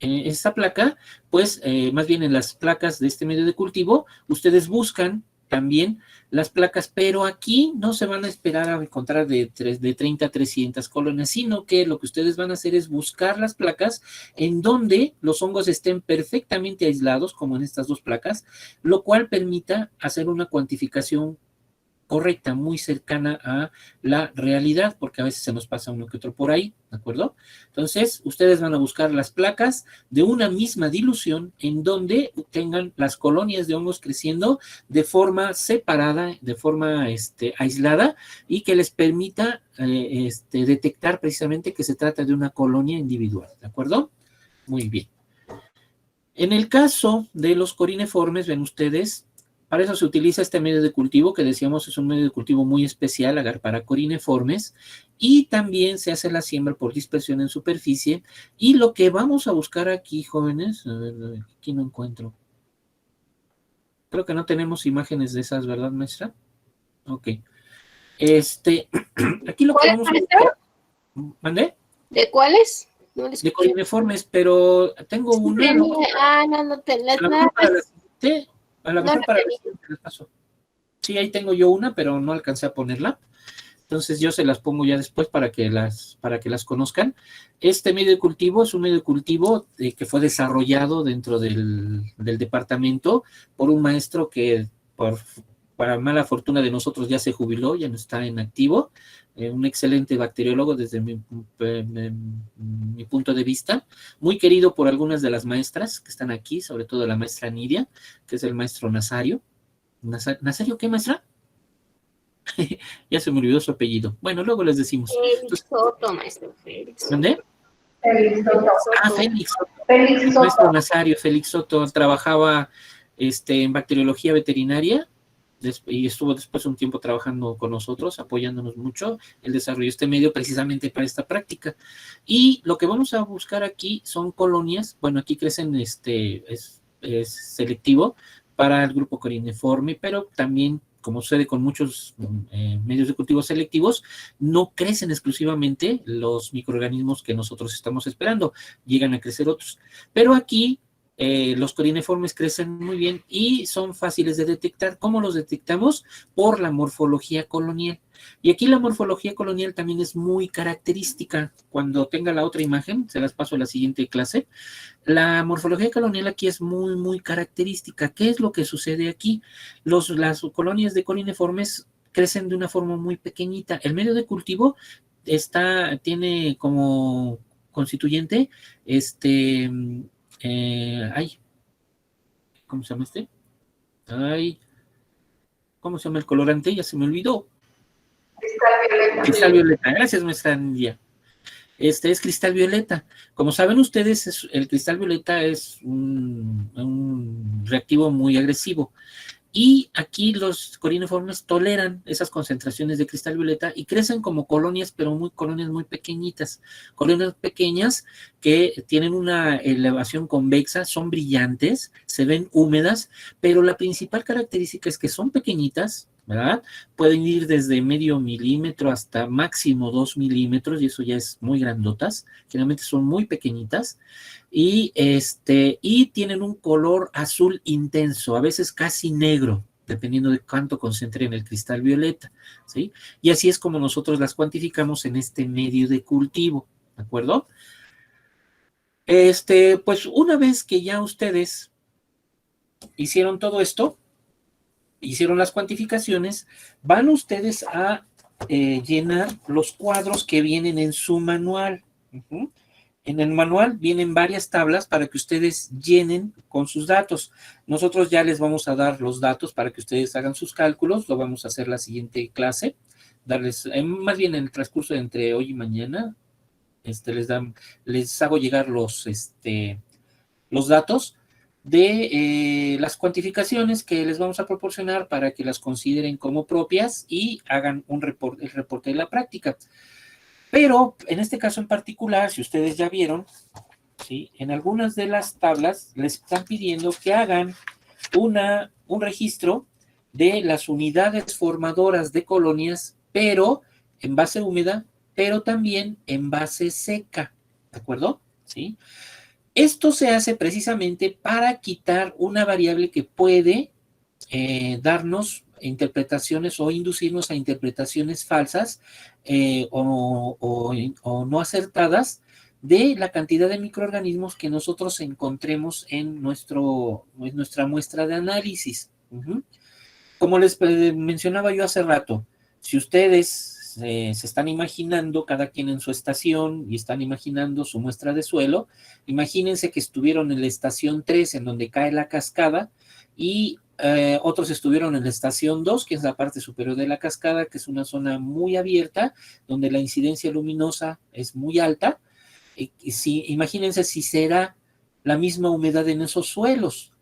esta placa, pues más bien en las placas de este medio de cultivo, ustedes buscan también las placas, pero aquí no se van a esperar a encontrar de 30 a 300 colonias, sino que lo que ustedes van a hacer es buscar las placas en donde los hongos estén perfectamente aislados, como en estas dos placas, lo cual permita hacer una cuantificación correcta, muy cercana a la realidad, porque a veces se nos pasa uno que otro por ahí, ¿de acuerdo? Entonces, ustedes van a buscar las placas de una misma dilución en donde tengan las colonias de hongos creciendo de forma separada, de forma aislada, y que les permita detectar precisamente que se trata de una colonia individual, ¿de acuerdo? Muy bien. En el caso de los corineformes, ven ustedes, para eso se utiliza este medio de cultivo, que decíamos es un medio de cultivo muy especial para corineformes, y también se hace la siembra por dispersión en superficie. Y lo que vamos a buscar aquí, jóvenes, a ver, aquí no encuentro. Creo que no tenemos imágenes de esas, ¿verdad, maestra? Ok. Aquí lo que vamos a buscar... ¿Mandé? ¿De cuáles? No de corineformes, pero tengo una. No tenés nada. A lo mejor para la siguiente les paso. Sí, ahí tengo yo una, pero no alcancé a ponerla. Entonces yo se las pongo ya después para que las conozcan. Este medio de cultivo es un medio de cultivo que fue desarrollado dentro del departamento por un maestro que para mala fortuna de nosotros ya se jubiló, ya no está en activo. Un excelente bacteriólogo desde mi punto de vista, muy querido por algunas de las maestras que están aquí, sobre todo la maestra Nidia, que es el maestro Nazario. ¿Nazario qué, maestra? Ya se me olvidó su apellido. Bueno, luego les decimos. Félix Soto, maestro Félix. ¿Dónde? Félix Soto. Félix Soto. Félix Soto. Maestro Nazario, Félix Soto, trabajaba en bacteriología veterinaria y estuvo después un tiempo trabajando con nosotros, apoyándonos mucho. Él desarrolló este medio precisamente para esta práctica. Y lo que vamos a buscar aquí son colonias. Bueno, aquí crecen, es selectivo para el grupo corineforme, pero también, como sucede con muchos medios de cultivo selectivos, no crecen exclusivamente los microorganismos que nosotros estamos esperando, llegan a crecer otros. Pero aquí los corineformes crecen muy bien y son fáciles de detectar. ¿Cómo los detectamos? Por la morfología colonial. Y aquí la morfología colonial también es muy característica. Cuando tenga la otra imagen, se las paso a la siguiente clase. La morfología colonial aquí es muy, muy característica. ¿Qué es lo que sucede aquí? Las colonias de corineformes crecen de una forma muy pequeñita. El medio de cultivo tiene como constituyente ¿cómo se llama este? ¿Cómo se llama el colorante? Ya se me olvidó. Cristal violeta. Cristal violeta. Gracias, maestra Nidia. Este es cristal violeta. Como saben ustedes, el cristal violeta es un reactivo muy agresivo. Y aquí los corineformes toleran esas concentraciones de cristal violeta y crecen como colonias, pero colonias muy pequeñitas. Colonias pequeñas que tienen una elevación convexa, son brillantes, se ven húmedas, pero la principal característica es que son pequeñitas, ¿verdad? Pueden ir desde medio milímetro hasta máximo 2 milímetros, y eso ya es muy grandotas. Generalmente son muy pequeñitas. Y tienen un color azul intenso, a veces casi negro, dependiendo de cuánto concentren el cristal violeta, ¿sí? Y así es como nosotros las cuantificamos en este medio de cultivo, ¿de acuerdo? Pues una vez que ya ustedes hicieron todo esto, hicieron las cuantificaciones, van ustedes a llenar los cuadros que vienen en su manual. En el manual vienen varias tablas para que ustedes llenen con sus datos. Nosotros ya les vamos a dar los datos para que ustedes hagan sus cálculos. Lo vamos a hacer la siguiente clase. Más bien en el transcurso de entre hoy y mañana, les hago llegar los datos de las cuantificaciones que les vamos a proporcionar para que las consideren como propias y hagan el reporte de la práctica. Pero en este caso en particular, si ustedes ya vieron, ¿sí? En algunas de las tablas les están pidiendo que hagan un registro de las unidades formadoras de colonias, pero en base húmeda, pero también en base seca, ¿de acuerdo? ¿Sí? Esto se hace precisamente para quitar una variable que puede darnos interpretaciones o inducirnos a interpretaciones falsas o no acertadas de la cantidad de microorganismos que nosotros encontremos en nuestra muestra de análisis. Como les mencionaba yo hace rato, si ustedes se están imaginando, cada quien en su estación, y están imaginando su muestra de suelo, imagínense que estuvieron en la estación 3, en donde cae la cascada, y otros estuvieron en la estación 2, que es la parte superior de la cascada, que es una zona muy abierta, donde la incidencia luminosa es muy alta. Imagínense si será la misma humedad en esos suelos,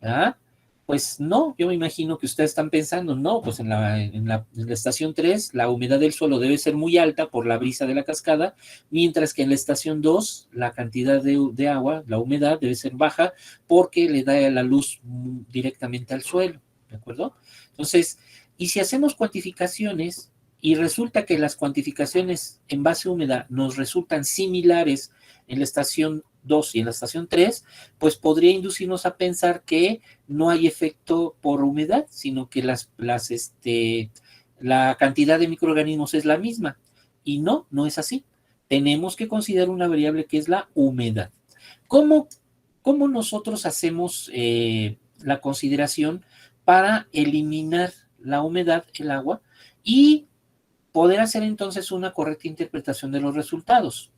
¿ah? Pues no, yo me imagino que ustedes están pensando, no, pues en la estación 3 la humedad del suelo debe ser muy alta por la brisa de la cascada, mientras que en la estación 2 la cantidad de agua, la humedad debe ser baja porque le da la luz directamente al suelo, ¿de acuerdo? Entonces, y si hacemos cuantificaciones y resulta que las cuantificaciones en base a humedad nos resultan similares en la estación 2 y en la estación 3, pues podría inducirnos a pensar que no hay efecto por humedad, sino que la cantidad de microorganismos es la misma. Y no, no es así. Tenemos que considerar una variable que es la humedad. ¿Cómo nosotros hacemos la consideración para eliminar la humedad, el agua, y poder hacer entonces una correcta interpretación de los resultados?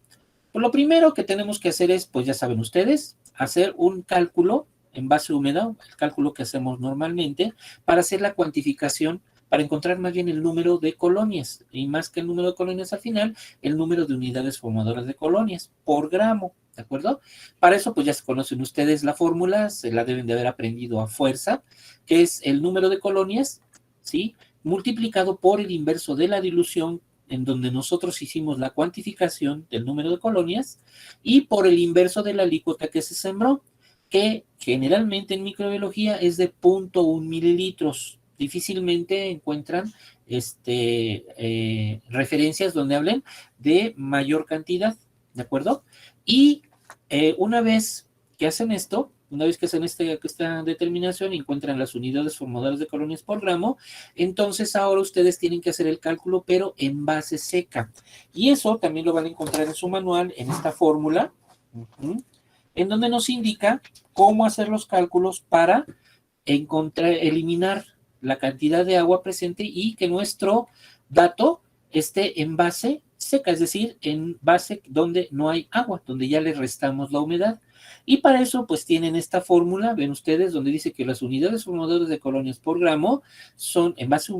Pues lo primero que tenemos que hacer es, pues ya saben ustedes, hacer un cálculo en base a humedad, el cálculo que hacemos normalmente, para hacer la cuantificación, para encontrar más bien el número de colonias, y más que el número de colonias al final, el número de unidades formadoras de colonias por gramo, ¿de acuerdo? Para eso, pues ya se conocen ustedes la fórmula, se la deben de haber aprendido a fuerza, que es el número de colonias, ¿sí?, multiplicado por el inverso de la dilución, en donde nosotros hicimos la cuantificación del número de colonias, y por el inverso de la alícuota que se sembró, que generalmente en microbiología es de 0.1 mililitros. Difícilmente encuentran referencias donde hablen de mayor cantidad, ¿de acuerdo? Y una vez que hacen esto, una vez que hacen esta determinación y encuentran las unidades formadoras de colonias por gramo, entonces ahora ustedes tienen que hacer el cálculo, pero en base seca. Y eso también lo van a encontrar en su manual, en esta fórmula, en donde nos indica cómo hacer los cálculos para eliminar la cantidad de agua presente y que nuestro dato esté en base seca, es decir, en base donde no hay agua, donde ya le restamos la humedad. Y para eso, pues tienen esta fórmula, ven ustedes, donde dice que las unidades formadoras de colonias por gramo son en base,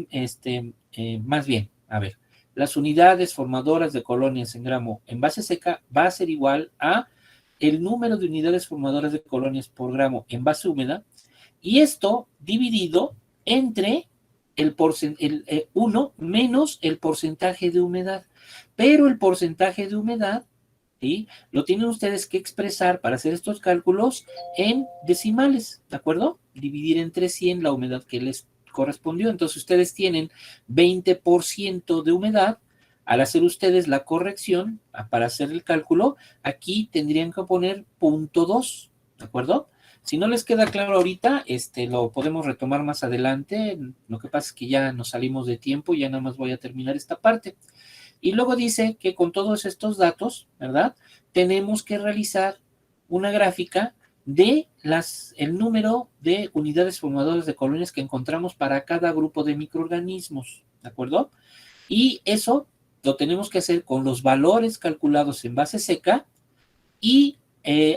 más bien, a ver, las unidades formadoras de colonias en gramo en base seca va a ser igual a el número de unidades formadoras de colonias por gramo en base húmeda, y esto dividido entre el 1 menos el porcentaje de humedad. Pero el porcentaje de humedad, ¿sí?, lo tienen ustedes que expresar para hacer estos cálculos en decimales, ¿de acuerdo? Dividir entre 100 la humedad que les correspondió. Entonces ustedes tienen 20% de humedad. Al hacer ustedes la corrección para hacer el cálculo, aquí tendrían que poner 0.2, ¿de acuerdo? Si no les queda claro ahorita, lo podemos retomar más adelante. Lo que pasa es que ya nos salimos de tiempo y ya nada más voy a terminar esta parte. Y luego dice que con todos estos datos, ¿verdad?, tenemos que realizar una gráfica de el número de unidades formadoras de colonias que encontramos para cada grupo de microorganismos, ¿de acuerdo? Y eso lo tenemos que hacer con los valores calculados en base seca y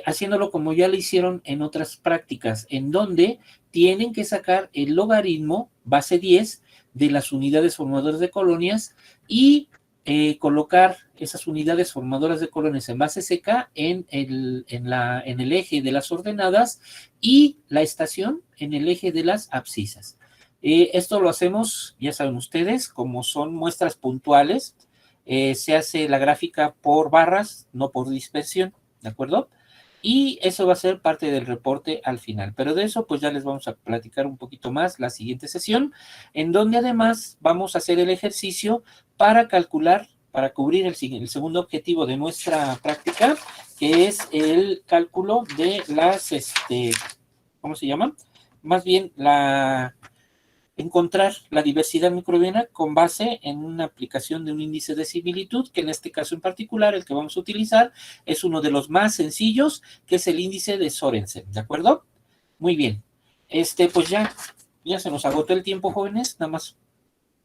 haciéndolo como ya lo hicieron en otras prácticas, en donde tienen que sacar el logaritmo base 10 de las unidades formadoras de colonias y colocar esas unidades formadoras de colonias en base seca en el eje de las ordenadas y la estación en el eje de las abscisas. Esto lo hacemos, ya saben ustedes, como son muestras puntuales, se hace la gráfica por barras, no por dispersión, ¿de acuerdo? Y eso va a ser parte del reporte al final. Pero de eso, pues ya les vamos a platicar un poquito más la siguiente sesión, en donde además vamos a hacer el ejercicio para calcular para cubrir el segundo objetivo de nuestra práctica, que es el cálculo de las, ¿cómo se llama? Más bien, encontrar la diversidad microbiana con base en una aplicación de un índice de similitud, que en este caso en particular, el que vamos a utilizar, es uno de los más sencillos, que es el índice de Sorensen, ¿de acuerdo? Muy bien. Pues ya se nos agotó el tiempo, jóvenes, nada más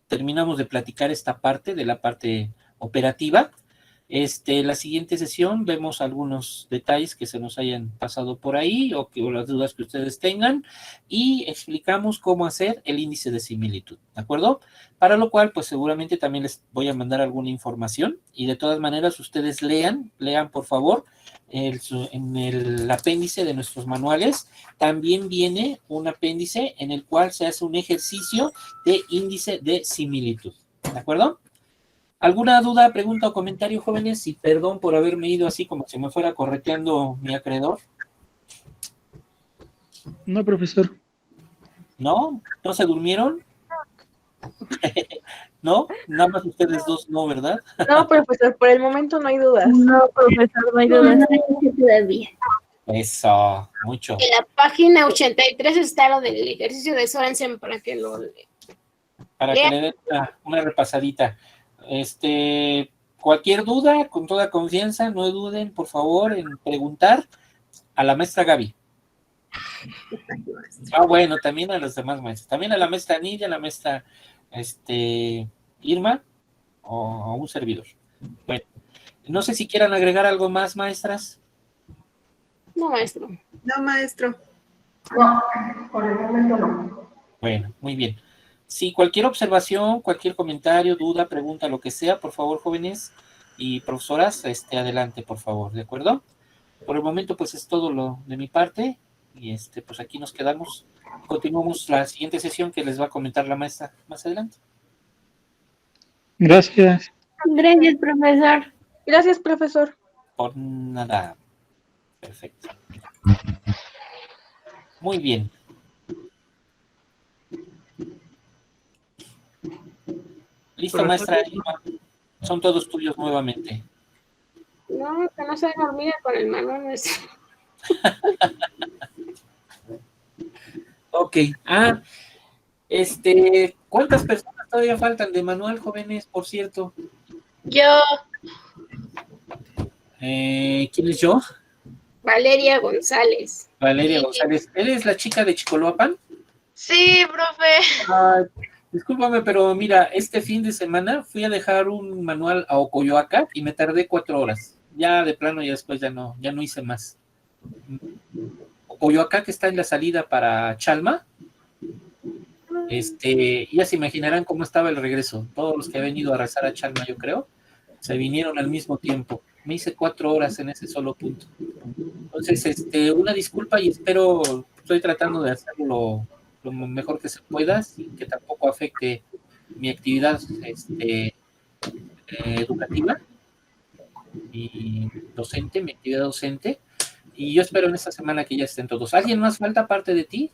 terminamos de platicar esta parte, de la parte operativa. La siguiente sesión vemos algunos detalles que se nos hayan pasado por ahí o las dudas que ustedes tengan y explicamos cómo hacer el índice de similitud, ¿de acuerdo? Para lo cual, pues seguramente también les voy a mandar alguna información y de todas maneras ustedes lean por favor, en el apéndice de nuestros manuales también viene un apéndice en el cual se hace un ejercicio de índice de similitud, ¿de acuerdo? ¿Alguna duda, pregunta o comentario, jóvenes? Y perdón por haberme ido así como si me fuera correteando mi acreedor. No, profesor. ¿No? ¿No se durmieron? ¿No? Nada más ustedes dos no, ¿verdad? No, profesor, por el momento no hay dudas. No, profesor, no hay duda. No hay todavía. Eso, mucho. En la página 83 está lo del ejercicio de Sorensen para que lo Para que le den una repasadita. Cualquier duda, con toda confianza, no duden, por favor, en preguntar a la maestra Gaby. Bueno, también a los demás maestros. También a la maestra Nidia, a la maestra Irma o a un servidor. Bueno, no sé si quieran agregar algo más, maestras. No, maestro. No, maestro. No, por el momento no. Bueno, muy bien. Si cualquier observación, cualquier comentario, duda, pregunta, lo que sea, por favor, jóvenes y profesoras, adelante, por favor, ¿de acuerdo? Por el momento, pues es todo lo de mi parte y pues aquí nos quedamos. Continuamos la siguiente sesión que les va a comentar la maestra más adelante. Gracias. Gracias, profesor. Gracias, profesor. Por nada. Perfecto. Muy bien. Listo, maestra Irma. Son todos tuyos nuevamente. No, que no se dormida con el manual nuestro. Ok. ¿Cuántas personas todavía faltan de manual, jóvenes, por cierto? Yo, ¿Quién es yo? Valeria González. Valeria González. ¿Eres la chica de Chicoloapan? Sí, profe. Discúlpame, pero mira, este fin de semana fui a dejar un manual a Ocoyoaca y me tardé 4 horas. Ya de plano, ya después ya no hice más. Ocoyoaca, que está en la salida para Chalma, ya se imaginarán cómo estaba el regreso. Todos los que han venido a rezar a Chalma, yo creo, se vinieron al mismo tiempo. Me hice 4 horas en ese solo punto. Entonces, una disculpa y estoy tratando de hacerlo lo mejor que se pueda, sin que tampoco afecte mi actividad educativa y docente, mi actividad docente. Y yo espero en esta semana que ya estén todos. ¿Alguien más falta aparte de ti?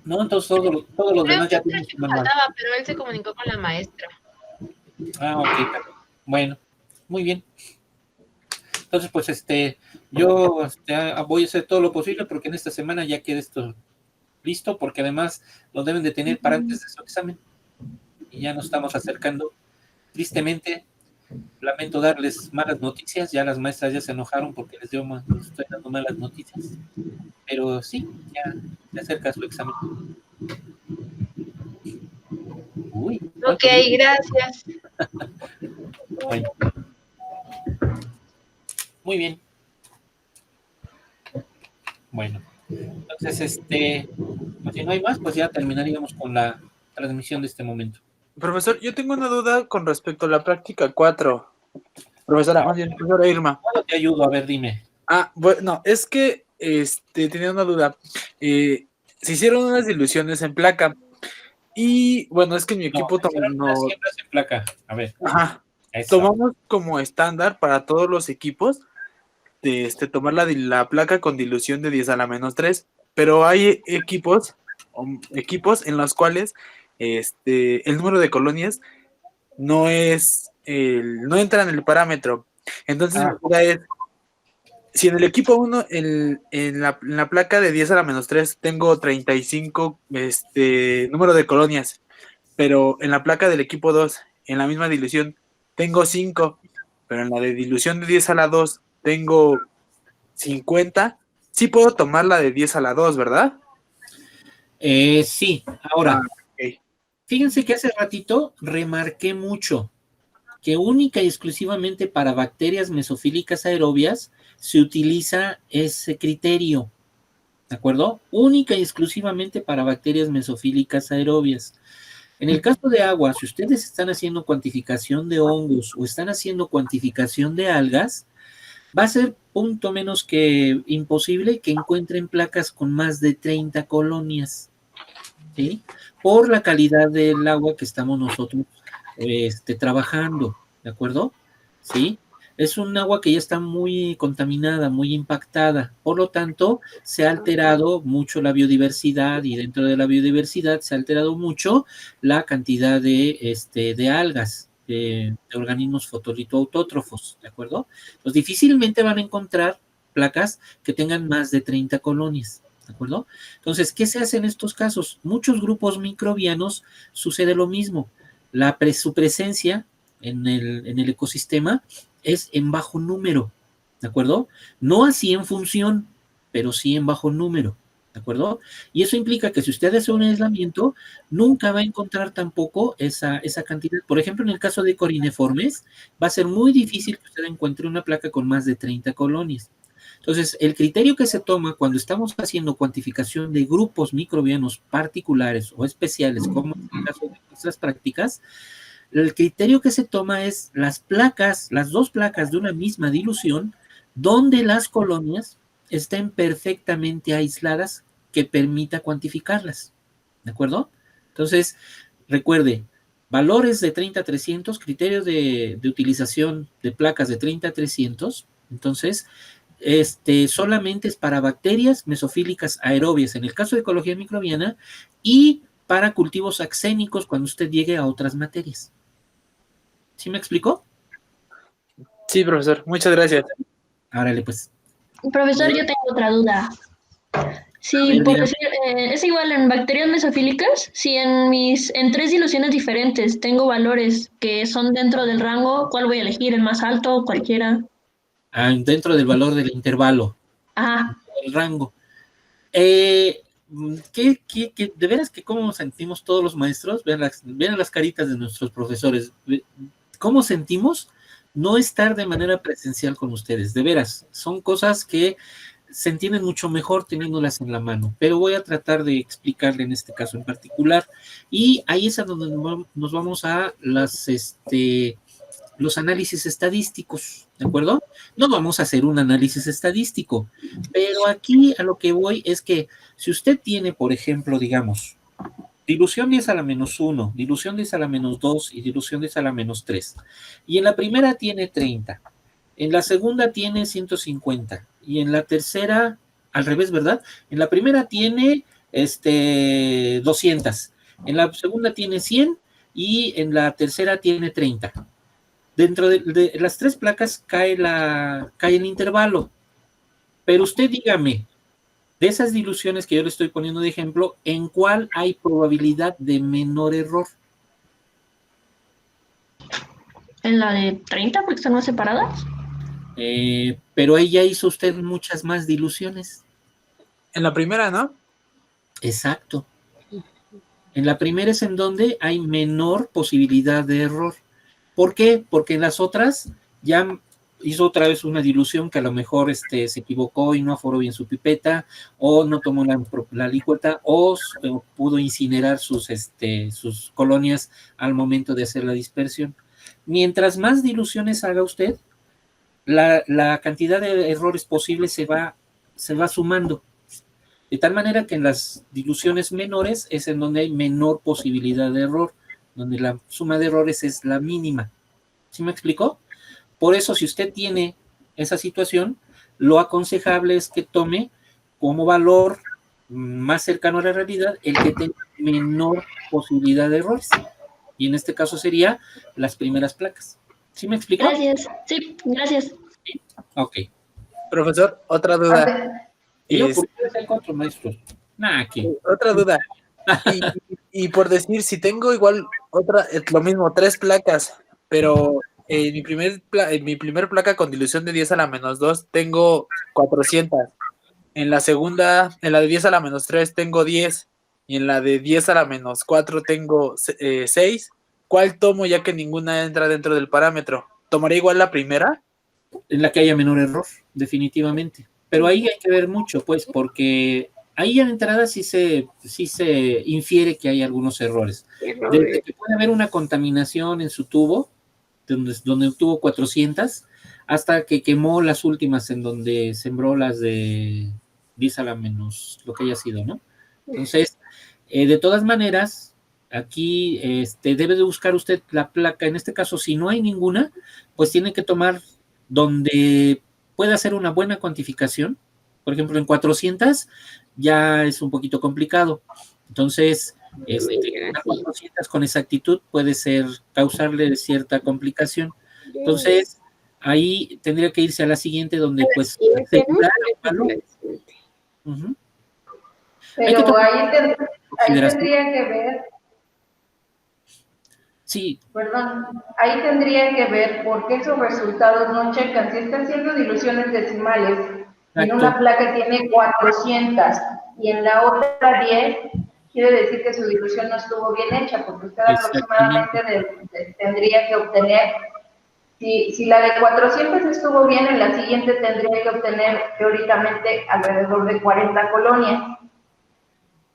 No, entonces todos los demás ya tienen su manual. Pero él se comunicó con la maestra. Ok. Bueno, muy bien. Entonces, pues, yo voy a hacer todo lo posible porque en esta semana ya quede esto listo, porque además lo deben de tener para antes de su examen. Y ya nos estamos acercando. Tristemente, lamento darles malas noticias. Ya las maestras ya se enojaron porque les estoy dando malas noticias. Pero sí, ya se acerca su examen. Uy. Ok, gracias. Bueno. Muy bien. Bueno, entonces, pues si no hay más, pues ya terminaríamos con la transmisión de este momento. Profesor, yo tengo una duda con respecto a la práctica 4. Profesora Irma. ¿Cómo te ayudo? A ver, dime. Bueno, es que tenía una duda. Se hicieron unas diluciones en placa. Y bueno, es que mi equipo siembras en placa. A ver. Ajá. Eso. Tomamos como estándar para todos los equipos tomar la placa con dilución de 10 a la menos 3. pero hay equipos en los cuales el número de colonias no entra en el parámetro. Entonces, mi duda es, si en el equipo 1, en la placa de 10 a la menos 3, tengo 35 número de colonias, pero en la placa del equipo 2, en la misma dilución, tengo 5, pero en la de dilución de 10 a la 2, tengo 50, sí puedo tomar la de 10 a la 2, ¿verdad? Sí, ahora, Ok. fíjense que hace ratito remarqué mucho que única y exclusivamente para bacterias mesofílicas aerobias se utiliza ese criterio, ¿de acuerdo? Única y exclusivamente para bacterias mesofílicas aerobias. En el caso de agua, si ustedes están haciendo cuantificación de hongos o están haciendo cuantificación de algas, va a ser punto menos que imposible que encuentren placas con más de 30 colonias, ¿sí? Por la calidad del agua que estamos nosotros trabajando, ¿de acuerdo? ¿Sí? Es un agua que ya está muy contaminada, muy impactada, por lo tanto, se ha alterado mucho la biodiversidad y dentro de la biodiversidad se ha alterado mucho la cantidad de algas, de organismos fotolitoautótrofos, ¿de acuerdo? Pues difícilmente van a encontrar placas que tengan más de 30 colonias, ¿de acuerdo? Entonces, ¿qué se hace en estos casos? Muchos grupos microbianos sucede lo mismo. Su presencia en el ecosistema es en bajo número, ¿de acuerdo? No así en función, pero sí en bajo número, ¿de acuerdo? Y eso implica que si usted hace un aislamiento, nunca va a encontrar tampoco esa cantidad. Por ejemplo, en el caso de corineformes, va a ser muy difícil que usted encuentre una placa con más de 30 colonias. Entonces, el criterio que se toma cuando estamos haciendo cuantificación de grupos microbianos particulares o especiales, como en el caso de nuestras prácticas, el criterio que se toma es las placas, las dos placas de una misma dilución, donde las colonias estén perfectamente aisladas que permita cuantificarlas. ¿De acuerdo? Entonces, recuerde, valores de 30 a 300, criterios de utilización de placas de 30 a 300, entonces, solamente es para bacterias mesofílicas aerobias, en el caso de ecología microbiana, y para cultivos axénicos cuando usted llegue a otras materias. ¿Sí me explicó? Sí, profesor, muchas gracias. Árale, pues. Profesor, yo tengo otra duda. Sí, Elvira. por decir, es igual en bacterias mesofílicas, si en 3 diluciones diferentes tengo valores que son dentro del rango, ¿cuál voy a elegir? ¿El más alto? ¿Cualquiera? Dentro del valor del intervalo, Ajá. el rango. De veras que cómo sentimos todos los maestros? Vean las caritas de nuestros profesores. ¿Cómo sentimos no estar de manera presencial con ustedes? De veras, son cosas que se entienden mucho mejor teniéndolas en la mano, pero voy a tratar de explicarle en este caso en particular. Y ahí es a donde nos vamos a los análisis estadísticos, ¿de acuerdo? No vamos a hacer un análisis estadístico, pero aquí a lo que voy es que si usted tiene, por ejemplo, digamos, dilución 10 a la menos 1, dilución 10 a la menos 2 y dilución 10 a la menos 3, y en la primera tiene 30, en la segunda tiene 150, y en la tercera, al revés, ¿verdad? En la primera tiene 200, en la segunda tiene 100 y en la tercera tiene 30. Dentro de las tres placas cae el intervalo. Pero usted dígame, de esas diluciones que yo le estoy poniendo de ejemplo, ¿en cuál hay probabilidad de menor error? ¿En la de 30 porque están más separadas? Pero ahí ya hizo usted muchas más diluciones. En la primera, ¿no? Exacto. En la primera es en donde hay menor posibilidad de error. ¿Por qué? Porque en las otras ya hizo otra vez una dilución que a lo mejor se equivocó y no aforó bien su pipeta, o no tomó la alícuota, o pudo incinerar sus colonias al momento de hacer la dispersión. Mientras más diluciones haga usted, la cantidad de errores posibles se va sumando. De tal manera que en las diluciones menores es en donde hay menor posibilidad de error, donde la suma de errores es la mínima. ¿Sí me explicó? Por eso, si usted tiene esa situación, lo aconsejable es que tome como valor más cercano a la realidad el que tenga menor posibilidad de errores. Y en este caso sería las primeras placas. ¿Sí me explicó? Gracias. Sí, gracias. Ok. Profesor, otra duda. ¿Y yo Es- por qué el control, maestro? Nada, aquí. Otra duda. Y por decir, si tengo igual otra, lo mismo, 3 placas, pero en mi primer placa con dilución de 10 a la menos 2 tengo 400. En la segunda, en la de 10 a la menos 3 tengo 10. Y en la de 10 a la menos 4 tengo 6. ¿Cuál tomo ya que ninguna entra dentro del parámetro? ¿Tomaré igual la primera? En la que haya menor error, definitivamente. Pero ahí hay que ver mucho, pues, porque ahí ya de entrada sí se infiere que hay algunos errores. Desde que puede haber una contaminación en su tubo, donde tuvo 400, hasta que quemó las últimas en donde sembró las de 10 a la menos lo que haya sido, ¿no? Entonces, de todas maneras, aquí debe de buscar usted la placa. En este caso, si no hay ninguna, pues tiene que tomar donde pueda hacer una buena cuantificación. Por ejemplo, en 400 ya es un poquito complicado. Entonces, 400 con exactitud puede causarle cierta complicación. Entonces, ahí tendría que irse a la siguiente donde pues asegurar el valor. Uh-huh. Pero ahí tendría que ver, sí, perdón, ahí tendría que ver por qué esos resultados no checan. Si está haciendo diluciones decimales, y en una placa tiene 400 y en la otra 10, quiere decir que su dilución no estuvo bien hecha, porque usted aproximadamente tendría que obtener, si la de 400 estuvo bien, en la siguiente tendría que obtener teóricamente alrededor de 40 colonias.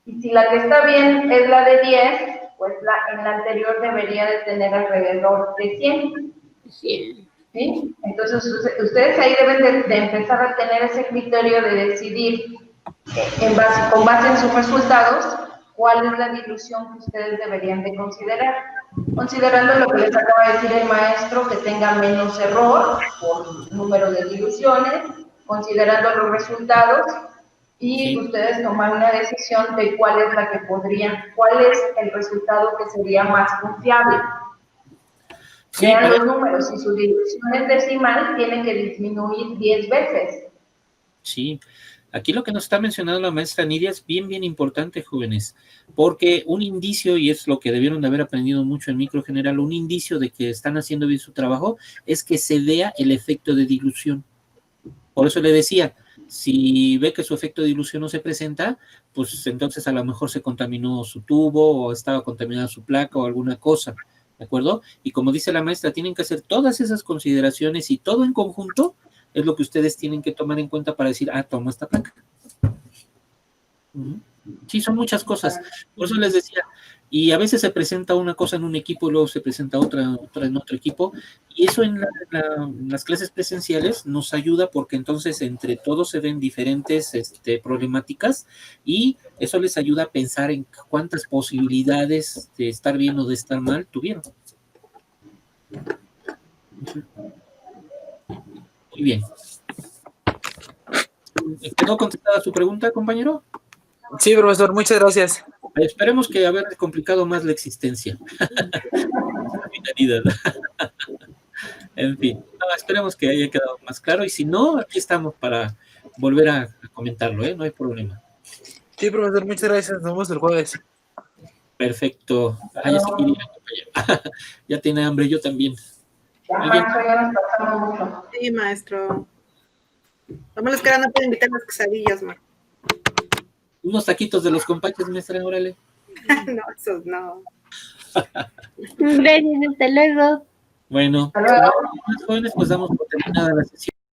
Y si la que está bien es la de 10, pues en la anterior debería de tener alrededor de 100. ¿Sí? Entonces, ustedes ahí deben de empezar a tener ese criterio de decidir, con base en sus resultados, cuál es la dilución que ustedes deberían de considerar. Considerando lo que les acaba de decir el maestro, que tenga menos error por número de diluciones, considerando los resultados, y ustedes toman una decisión de cuál es el resultado que sería más confiable. Vean los números, si su dilución es decimal, tiene que disminuir 10 veces. Sí, aquí lo que nos está mencionando la maestra Nidia es bien, bien importante, jóvenes, porque un indicio, y es lo que debieron de haber aprendido mucho en micro general, un indicio de que están haciendo bien su trabajo es que se vea el efecto de dilución. Por eso le decía, si ve que su efecto de dilución no se presenta, pues entonces a lo mejor se contaminó su tubo o estaba contaminada su placa o alguna cosa, ¿de acuerdo? Y como dice la maestra, tienen que hacer todas esas consideraciones y todo en conjunto es lo que ustedes tienen que tomar en cuenta para decir, tomo esta placa. Sí, son muchas cosas. Por eso les decía, y a veces se presenta una cosa en un equipo y luego se presenta otra en otro equipo, y eso en las clases presenciales nos ayuda porque entonces entre todos se ven diferentes problemáticas y eso les ayuda a pensar en cuántas posibilidades de estar bien o de estar mal tuvieron. Muy bien. ¿Quedó contestada su pregunta, compañero? Sí, profesor, muchas gracias. Esperemos que haber complicado más la existencia. En fin, esperemos que haya quedado más claro y si no, aquí estamos para volver a comentarlo, no hay problema. Sí, profesor, muchas gracias. Nos vemos el jueves. Perfecto. Ya tiene hambre, yo también. Sí, maestro. Vamos esperando para invitar las quesadillas, Marco. Unos taquitos de los compaches, maestra, órale. No, esos no. Gracias, hasta luego. Bueno, jóvenes, pues damos por terminada la sesión.